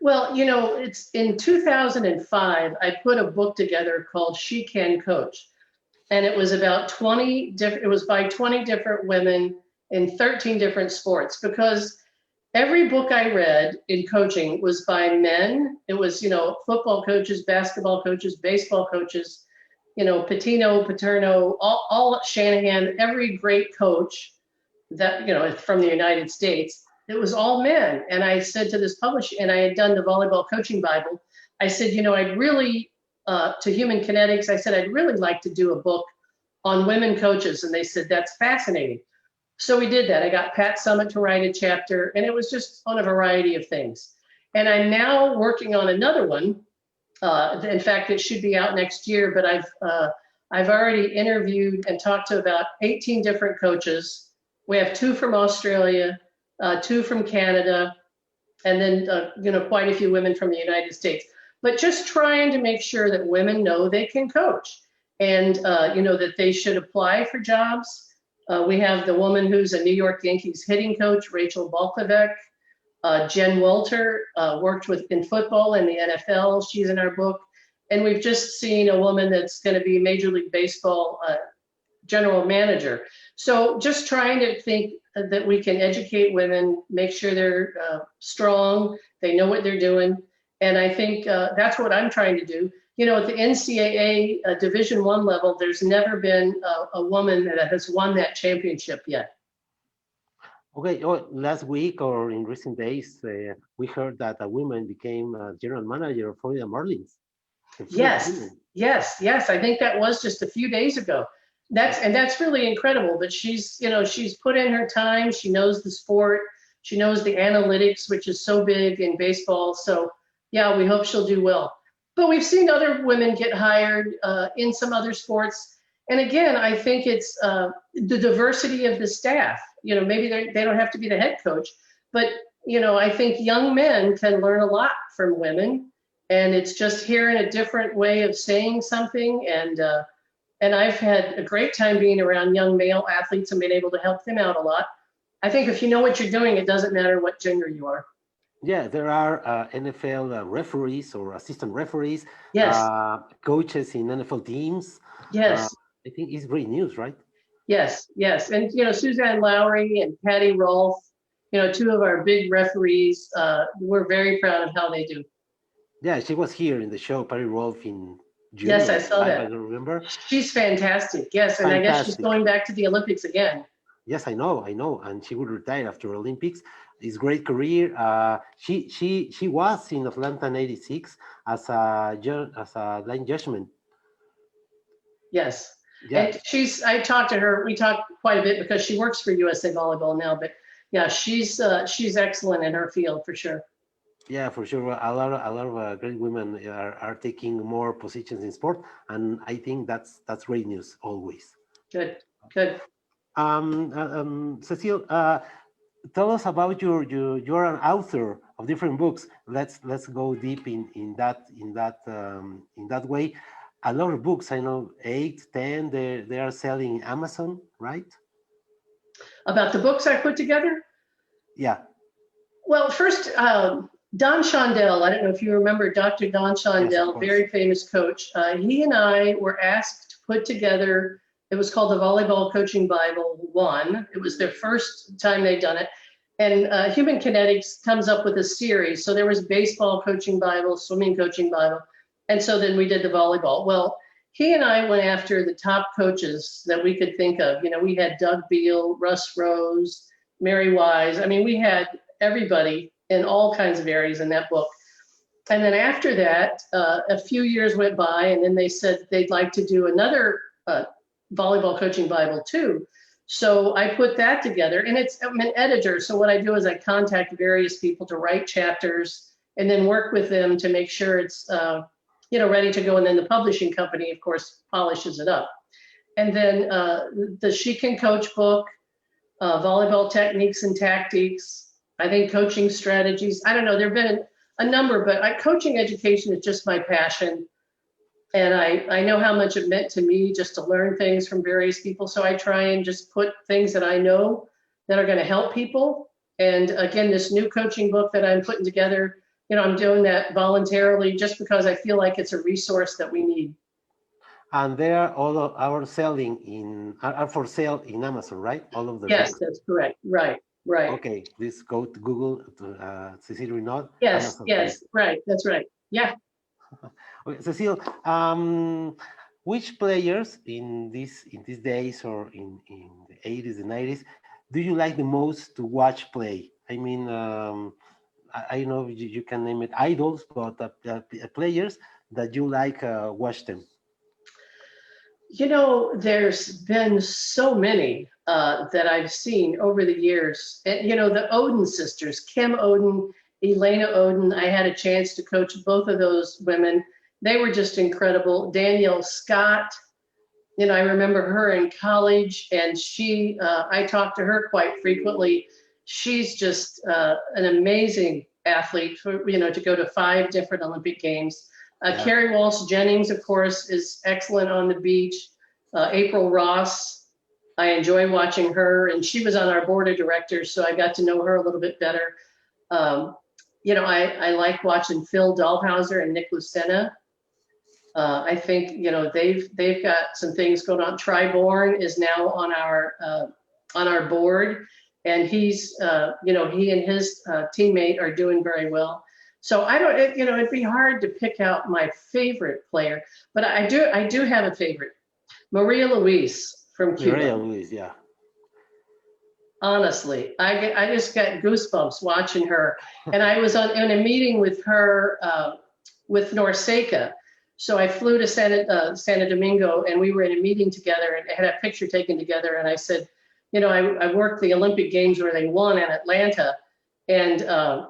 Well, it's in 2005, I put a book together called She Can Coach. And it was about 20 different, it was by 20 different women in 13 different sports, because every book I read in coaching was by men. It was, football coaches, basketball coaches, baseball coaches, Patino, Paterno, all Shanahan, every great coach that, from the United States. It was all men. And I said to this publisher, and I had done the Volleyball Coaching Bible, I said, I'd really, to Human Kinetics, I said, I'd really like to do a book on women coaches. And they said, that's fascinating. So we did that. I got Pat Summit to write a chapter, and it was just on a variety of things. And I'm now working on another one. In fact, it should be out next year, but I've already interviewed and talked to about 18 different coaches. We have 2 from Australia, 2 from Canada, and then quite a few women from the United States. But just trying to make sure that women know they can coach, and that they should apply for jobs. We have the woman who's a New York Yankees hitting coach, Rachel Balkovec. Jen Welter worked in football in the NFL. She's in our book. And we've just seen a woman that's going to be Major League Baseball general manager. So just trying to think that we can educate women, make sure they're strong, they know what they're doing. And I think that's what I'm trying to do. At the NCAA Division I level, there's never been a woman that has won that championship yet. Okay, last week or in recent days, we heard that a woman became a general manager of Florida Marlins. Yes. I think that was just a few days ago. That's really incredible. But she's put in her time. She knows the sport. She knows the analytics, which is so big in baseball. So yeah, we hope she'll do well. But we've seen other women get hired in some other sports. And again, I think it's the diversity of the staff. Maybe they don't have to be the head coach, but I think young men can learn a lot from women, and it's just hearing a different way of saying something. And I've had a great time being around young male athletes and being able to help them out a lot. I think if you know what you're doing, it doesn't matter what gender you are. Yeah, there are NFL referees or assistant referees. Yes. Coaches in NFL teams. Yes. I think it's great news, right? Yes. And Suzanne Lowry and Patty Rolfe, 2 of our big referees. We're very proud of how they do. Yeah, she was here in the show, Patty Rolfe in June. Yes, I saw that. I don't remember. She's fantastic. Yes, and I guess she's going back to the Olympics again. Yes, I know, and she will retire after Olympics. It's great career. She was in Atlanta in '86 as a line judgment. Yes. Yeah. And I talked to her. We talked quite a bit because she works for USA Volleyball now. But yeah, she's excellent in her field for sure. Yeah, for sure. A lot of great women are taking more positions in sport, and I think that's great news always. Good. Cecile, tell us about you're an author of different books. Let's go deep in that way. A lot of books, I know 8, 10, they are selling Amazon, right? About the books I put together? Yeah. Well, first, Don Shondell, I don't know if you remember Dr. Don Shondell, yes, very famous coach. He and I were asked to put together, it was called the Volleyball Coaching Bible 1. It was their first time they'd done it. And Human Kinetics comes up with a series. So there was baseball coaching Bible, swimming coaching Bible. And so then we did the volleyball. Well, he and I went after the top coaches that we could think of. We had Doug Beal, Russ Rose, Mary Wise. I mean, we had everybody in all kinds of areas in that book. And then after that, a few years went by, and then they said they'd like to do another volleyball coaching Bible too. So I put that together, and I'm an editor. So what I do is I contact various people to write chapters and then work with them to make sure it's ready to go. And then the publishing company, of course, polishes it up. And then the She Can Coach book, volleyball techniques and tactics, I think coaching strategies. I don't know, there've been a number, but coaching education is just my passion. And I know how much it meant to me just to learn things from various people. So I try and just put things that I know that are going to help people. And again, this new coaching book that I'm putting together, I'm doing that voluntarily just because I feel like it's a resource that we need. And they are all of our selling are for sale in Amazon, right? All of them. Yes, that's correct. Right. Okay, please go to Google to Cecile Reynaud. Yes, Amazon, yes, please. Right. That's right. Yeah. Okay, Cecile, which players in these days or in the 80s and 90s do you like the most to watch play? I mean, I know you can name it idols, but players that you like watch them. There's been so many. that I've seen over the years. And, you know, the Oden sisters, Kim Oden, Elena Oden, I had a chance to coach both of those women. They were just incredible. Danielle Scott, you know, I remember her in college, and she, I talked to her quite frequently. She's just an amazing athlete, for, you know, to go to 5 different Olympic Games. Carrie Walsh Jennings, of course, is excellent on the beach. April Ross, I enjoy watching her, and she was on our board of directors, so I got to know her a little bit better. You know, I like watching Phil Dahlhauser and Nick Lucena. I think, you know, they've got some things going on. Tri Bourne is now on our board, and he's, you know, he and his teammate are doing very well. So I don't, you know, it'd be hard to pick out my favorite player, but I do have a favorite, Maria Luis from Cuba. Maria Luis, yeah. Honestly, I just got goosebumps watching her, and I was in a meeting with her with Norseca. So I flew to Santo Domingo, and we were in a meeting together and had a picture taken together. And I said, you know, I worked the Olympic Games where they won in Atlanta. And,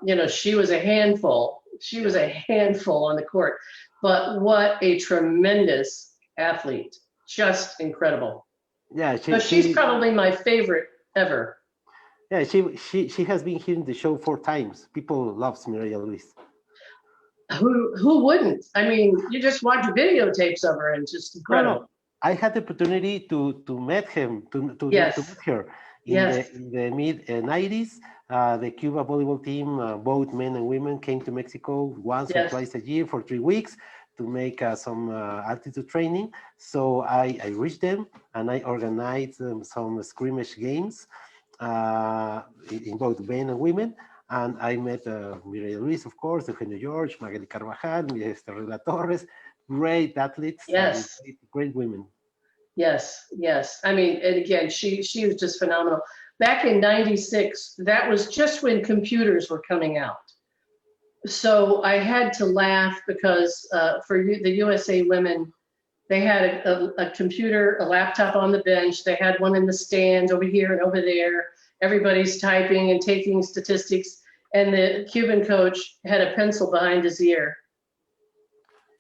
you know, she was a handful. She was a handful on the court. But what a tremendous athlete. Just incredible. Yeah, so she's probably my favorite ever. Yeah, she has been here in the show 4 times. People love Maria Luis. Who wouldn't? I mean, you just watch videotapes of her and it's just incredible. No. I had the opportunity to meet Yes. meet her in the mid 90s. The Cuba volleyball team, both men and women, came to Mexico once or twice a year for 3 weeks to make some altitude training. So I reached them and I organized some scrimmage games in both men and women. And I met Mireya Luis, of course, Eugenio George, Magali Carvajal, Regla Torres, great athletes, great women. Yes, yes. I mean, and again, she was just phenomenal. Back in '96, that was just when computers were coming out. So I had to laugh because for the USA women, they had a computer, a laptop on the bench. They had one in the stands over here and over there. Everybody's typing and taking statistics. And the Cuban coach had a pencil behind his ear.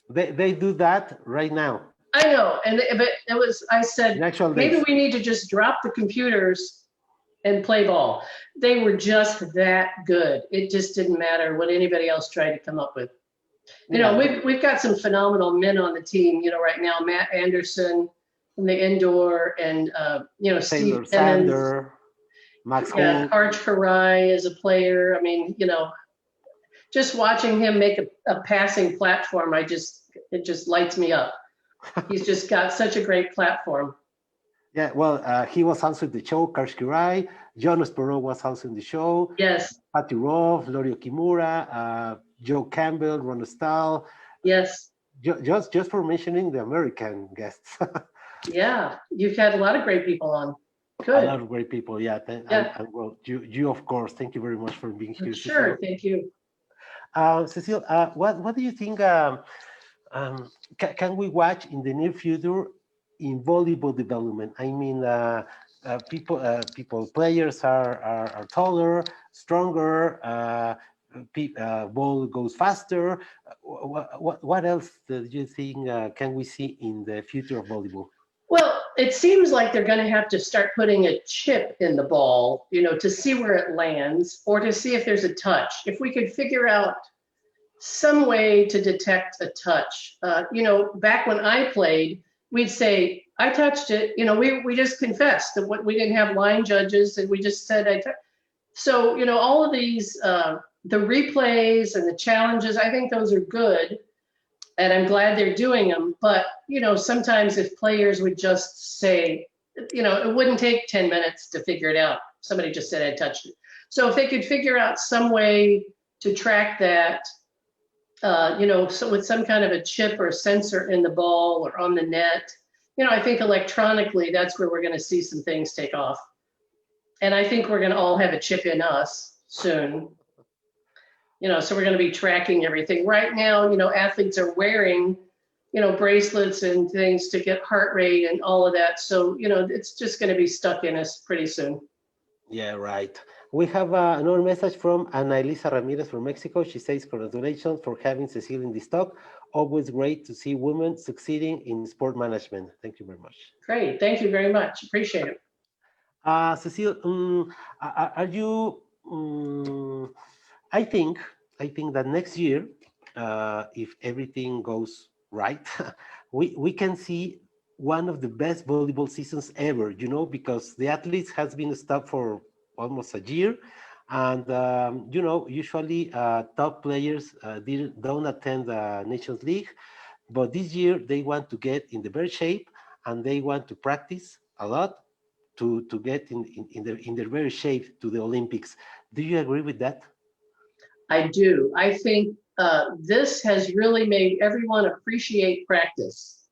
They do that right now. I know, but it was. I said maybe we need to just drop the computers and play ball. They were just that good. It just didn't matter what anybody else tried to come up with. You know, we've got some phenomenal men on the team. You know, right now Matt Anderson from the indoor, and you know, Steve Sander. Max Arch Karai is a player. I mean, you know, just watching him make a passing platform, it just lights me up. He's just got such a great platform. Yeah, well, he was also in the show, Arch Karai. Jonas Perot was also in the show. Yes. Patty Roth, Lorio Kimura, Joe Campbell, Ron Stahl. Yes. Just for mentioning the American guests. Yeah, you've had a lot of great people on. Good. A lot of great people, yeah. And well, you of course, thank you very much for being here. Sure, thank you. Cecile, what do you think can we watch in the near future in volleyball development? I mean, players are taller, stronger, ball goes faster. What else do you think can we see in the future of volleyball? Well, it seems like they're going to have to start putting a chip in the ball, you know, to see where it lands or to see if there's a touch. If we could figure out some way to detect a touch, you know, back when I played, we'd say, I touched it. You know, we just confessed that we didn't have line judges and we just said, I touched. So, you know, all of these, the replays and the challenges, I think those are good. And I'm glad they're doing them. But, you know, sometimes if players would just say, you know, it wouldn't take 10 minutes to figure it out. Somebody just said I touched it. So if they could figure out some way to track that, you know, so with some kind of a chip or sensor in the ball or on the net, you know, I think electronically, that's where we're going to see some things take off. And I think we're going to all have a chip in us soon. You know, so we're going to be tracking everything. Right now, you know, athletes are wearing bracelets and things to get heart rate and all of that. So, it's just going to be stuck in us pretty soon. Yeah, right. We have another message from Ana Elisa Ramirez from Mexico. She says, congratulations for having Cecile in this talk. Always great to see women succeeding in sport management. Thank you very much. Great. Thank you very much. Appreciate it. Cecile, are you? I think that next year, if everything goes right, we can see one of the best volleyball seasons ever. Because the athletes has been stopped for almost a year, and usually top players don't attend the Nations League, but this year they want to get in the better shape and they want to practice a lot to get in their very shape to the Olympics. Do you agree with that? I do. I think this has really made everyone appreciate practice.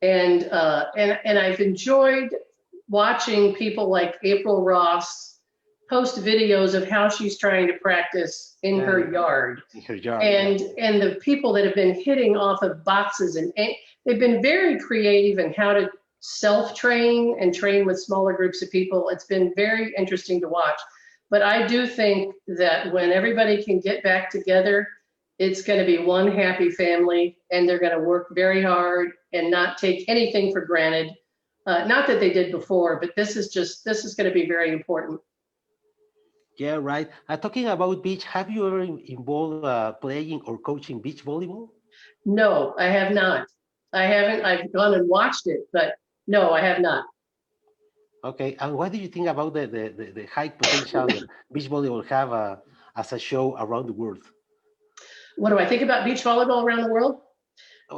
And I've enjoyed watching people like April Ross post videos of how she's trying to practice in her yard. In her yard. And the people that have been hitting off of boxes, and they've been very creative in how to self-train and train with smaller groups of people. It's been very interesting to watch. But I do think that when everybody can get back together, it's going to be one happy family, and they're going to work very hard and not take anything for granted. Not that they did before, but this is going to be very important. Yeah, right. Talking about beach, have you ever involved playing or coaching beach volleyball? No, I have not. I haven't. I've gone and watched it, but no, I have not. Okay, and what do you think about the high potential that beach volleyball have as a show around the world? What do I think about beach volleyball around the world?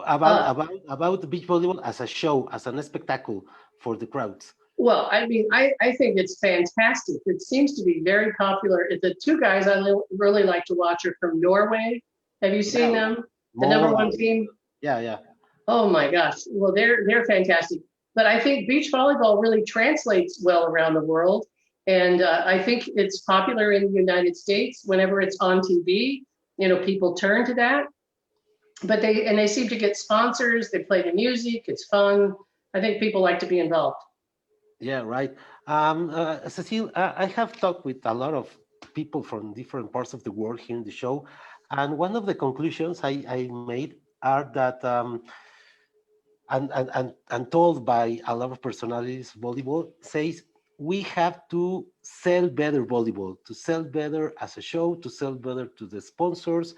About beach volleyball as a show, as a spectacle for the crowds. Well, I mean, I think it's fantastic. It seems to be very popular. The two guys I really like to watch are from Norway. Have you seen them? The number one team? Yeah. Oh my gosh. Well, they're fantastic. But I think beach volleyball really translates well around the world. And I think it's popular in the United States. Whenever it's on TV, people turn to that. But they seem to get sponsors. They play the music. It's fun. I think people like to be involved. Yeah, right. Cecile, I have talked with a lot of people from different parts of the world here in the show, and one of the conclusions I made are that, and told by a lot of personalities, volleyball says we have to sell better volleyball, to sell better as a show, to sell better to the sponsors,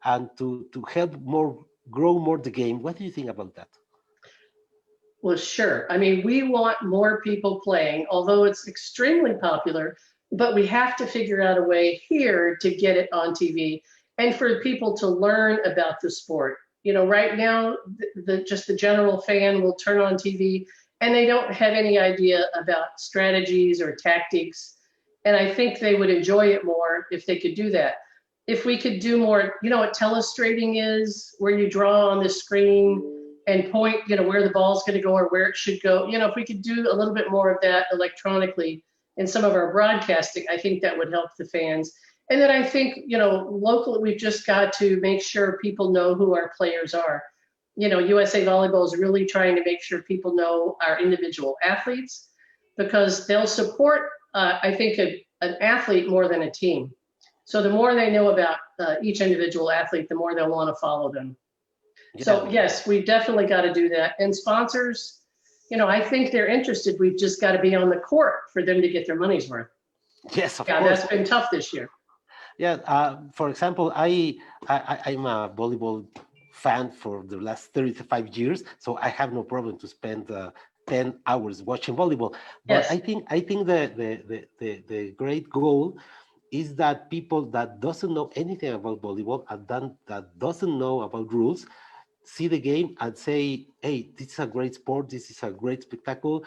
and to help grow more the game. What do you think about that? Well, sure. I mean, we want more people playing, although it's extremely popular, but we have to figure out a way here to get it on TV and for people to learn about the sport. Right now, just the general fan will turn on TV and they don't have any idea about strategies or tactics. And I think they would enjoy it more if they could do that. If we could do more, what telestrating is, where you draw on the screen and point, where the ball's going to go or where it should go. If we could do a little bit more of that electronically in some of our broadcasting, I think that would help the fans. And then I think, locally, we've just got to make sure people know who our players are. USA Volleyball is really trying to make sure people know our individual athletes, because they'll support, I think, an athlete more than a team. So the more they know about each individual athlete, the more they'll want to follow them. Yeah. So yes, we've definitely got to do that. And sponsors, I think they're interested. We've just got to be on the court for them to get their money's worth. Yes, of course. That's been tough this year. Yeah. For example, I'm a volleyball fan for the last 35 years, so I have no problem to spend 10 hours watching volleyball. But yes. I think the great goal is that people that doesn't know anything about volleyball and that doesn't know about rules see the game and say, hey, this is a great sport, this is a great spectacle.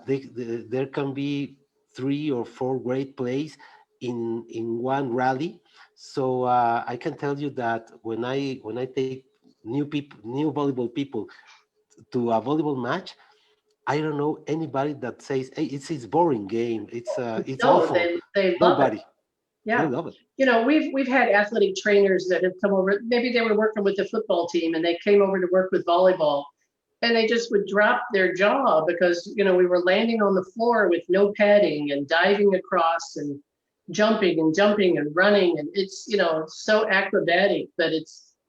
There can be 3 or 4 great plays in one rally. So I can tell you that when I take new volleyball people to a volleyball match, I don't know anybody that says, hey, it's boring game, it's awful. They love it. I Yeah. love it. You know, we've had athletic trainers that have come over. Maybe they were working with the football team and they came over to work with volleyball, and they just would drop their jaw because, you know, we were landing on the floor with no padding and diving across and jumping and running. And it's, you know, so acrobatic, but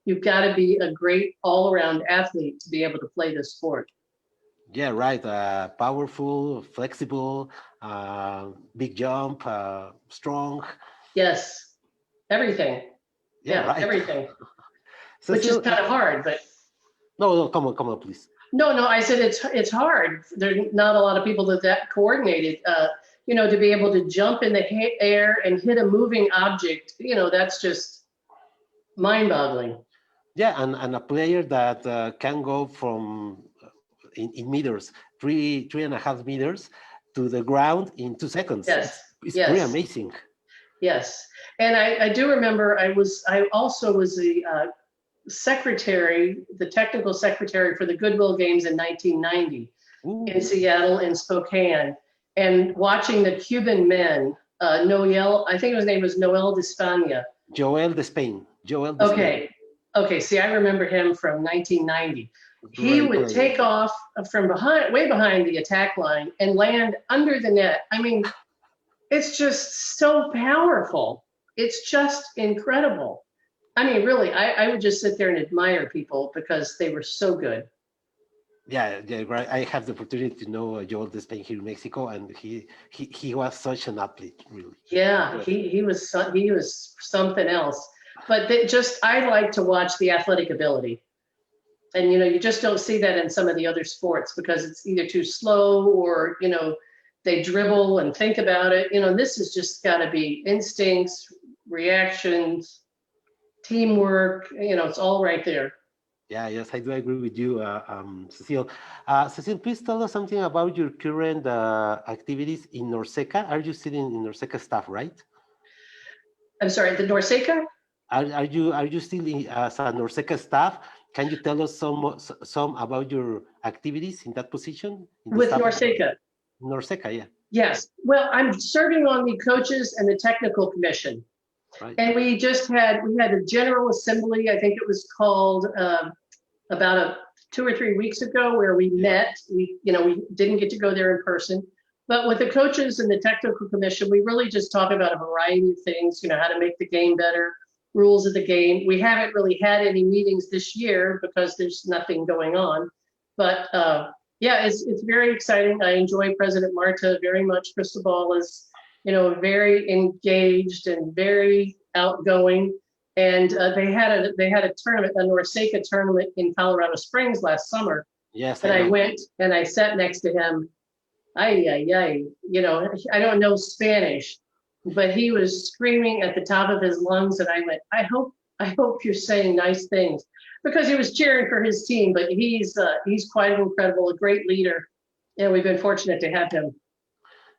you've got to be a great all around athlete to be able to play this sport. Yeah, right. Powerful, flexible, big jump, strong. Yes. Everything. Yeah, Yeah. right. Everything, which is Cecile, kind of hard, but no, no, come on, please. no, I said it's hard. There's not a lot of people that coordinated. You know, to be able to jump in the air and hit a moving object, you know, that's just mind-boggling. Yeah, and a player that can go from in meters, 3.5 meters to the ground in 2 seconds. Yes, It's pretty yes, amazing. yes. And I do remember I also was the secretary, the technical secretary for the Goodwill Games in 1990 in Ooh, Seattle and Spokane, and watching the Cuban men, Noel, I think his name was Noel de España. Joel de Spain. Joel de Spain. Okay. Okay. See, I remember him from 1990. He Great would player. take off from behind, way behind the attack line and land under the net. I mean, it's just so powerful. It's just incredible. I mean, really, I would just sit there and admire people because they were so good. Yeah, yeah, right. I have the opportunity to know Joel de Spain here in Mexico, and he was such an athlete, really. Yeah, Yes. he was something else. But just I like to watch the athletic ability. And you know, you just don't see that in some of the other sports because it's either too slow or, you know, they dribble and think about it. You know, this has just got to be instincts, reactions, teamwork, you know, it's all right there. Yeah, yes, I do agree with you, Cecile. Cecile, please tell us something about your current activities in Norseca. Are you still in Norseca staff, right? I'm sorry, the Norseca Are you still as a Norseca staff? Can you tell us some about your activities in that position in the with staff of Norseca. Norseca? Yeah, Yes. Well, I'm serving on the coaches and the technical commission. right. And we had a general assembly, I think it was called about 2 or 3 weeks ago, where we Yeah. met. We didn't get to go there in person, but with the coaches and the technical commission, we really just talk about a variety of things. You know, how to make the game better, rules of the game. We haven't really had any meetings this year because there's nothing going on, but yeah, it's very exciting. I enjoy President Marta very much. Cristobal is, you know, very engaged and very outgoing. And they had a tournament, a Norseca tournament in Colorado Springs last summer. Yes, I And I know. went and I sat next to him. Ay. You know, I don't know Spanish, but he was screaming at the top of his lungs. And I went, I hope you're saying nice things, because he was cheering for his team. But he's quite incredible, a great leader. And we've been fortunate to have him.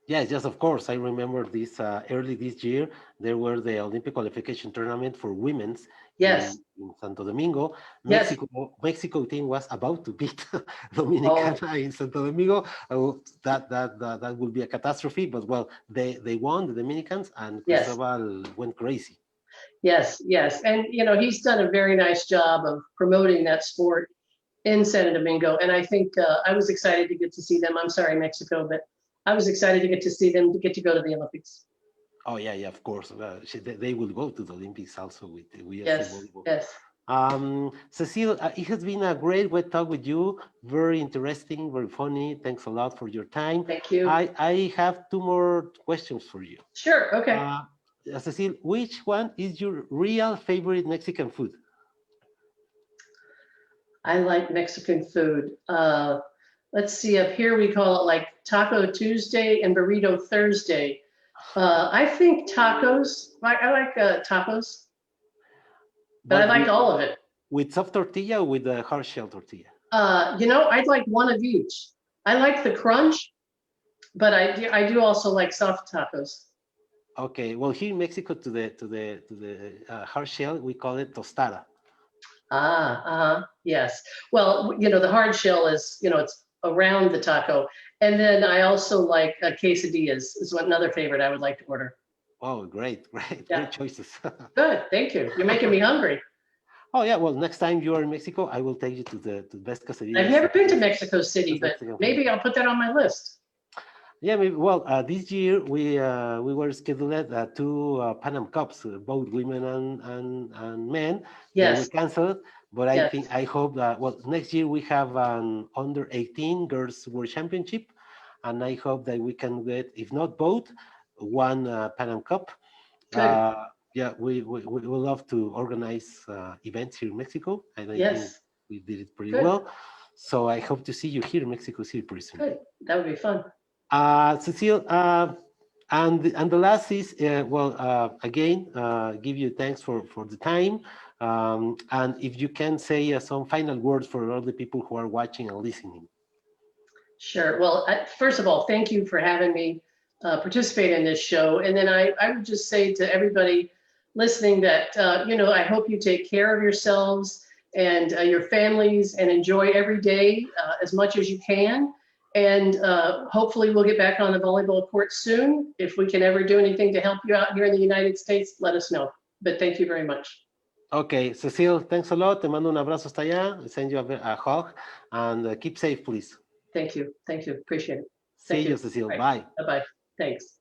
Yes, yes, of course. I remember this early this year. There were the Olympic qualification tournament for women's Yes, in Santo Domingo. yes. Mexico team was about to beat Oh, Dominicana in Santo Domingo. That would be a catastrophe. But well, they won the Dominicans, and yes. Cristobal went crazy. Yes. And, you know, he's done a very nice job of promoting that sport in Santo Domingo. And I think I was excited to get to see them. I'm sorry, Mexico, but I was excited to get to see them, to get to go to the Olympics. Oh yeah, yeah, of course. They will go to the Olympics also with the USA Yes, volleyball. yes. Cecile, it has been a great way to talk with you. Very interesting, very funny. Thanks a lot for your time. Thank you. I have two more questions for you. Sure. Okay. Cecile, which one is your real favorite Mexican food? I like Mexican food. Let's see, up here we call it like Taco Tuesday and Burrito Thursday. I think tacos. I like tacos, but I But like all of it. with soft tortilla or with the hard shell tortilla? You know, I'd like one of each. I like the crunch, but I do also like soft tacos. Okay, well here in Mexico to the hard shell we call it tostada. Yes. Well, you know, the hard shell is, you know, it's around the taco. And then I also like quesadillas is another favorite I would like to order. Oh, great, great, Yeah. great choices. Good, thank you. You're making me hungry. Oh yeah, well, next time you are in Mexico, I will take you to the best I've quesadillas. never been to Mexico City, Best but Mexican food. maybe I'll put that on my list. Yeah, maybe. Well, this year we were scheduled two Pan Am Cups, both women and men. They were Yes, canceled, but I yes, think I hope that well next year we have an under 18 girls world championship, and I hope that we can get, if not both, one Pan Am Cup. good, Yeah, we would love to organize events here in Mexico, and I think yes, we did it pretty good, well. So I hope to see you here in Mexico City pretty soon. good. That would be fun. Cecile, and the last is well again give you thanks for the time, and if you can say some final words for all the people who are watching and listening. Sure. Well, first of all, thank you for having me participate in this show. And then I would just say to everybody listening that, I hope you take care of yourselves and your families and enjoy every day as much as you can. And hopefully we'll get back on the volleyball court soon. If we can ever do anything to help you out here in the United States, let us know. But thank you very much. Okay, Cecile, thanks a lot. Te mando un abrazo hasta allá. I send you a hug, and keep safe, please. Thank you. Thank you. Appreciate it. See Thank you, you. Cecile. Bye. Bye. Bye-bye. Thanks.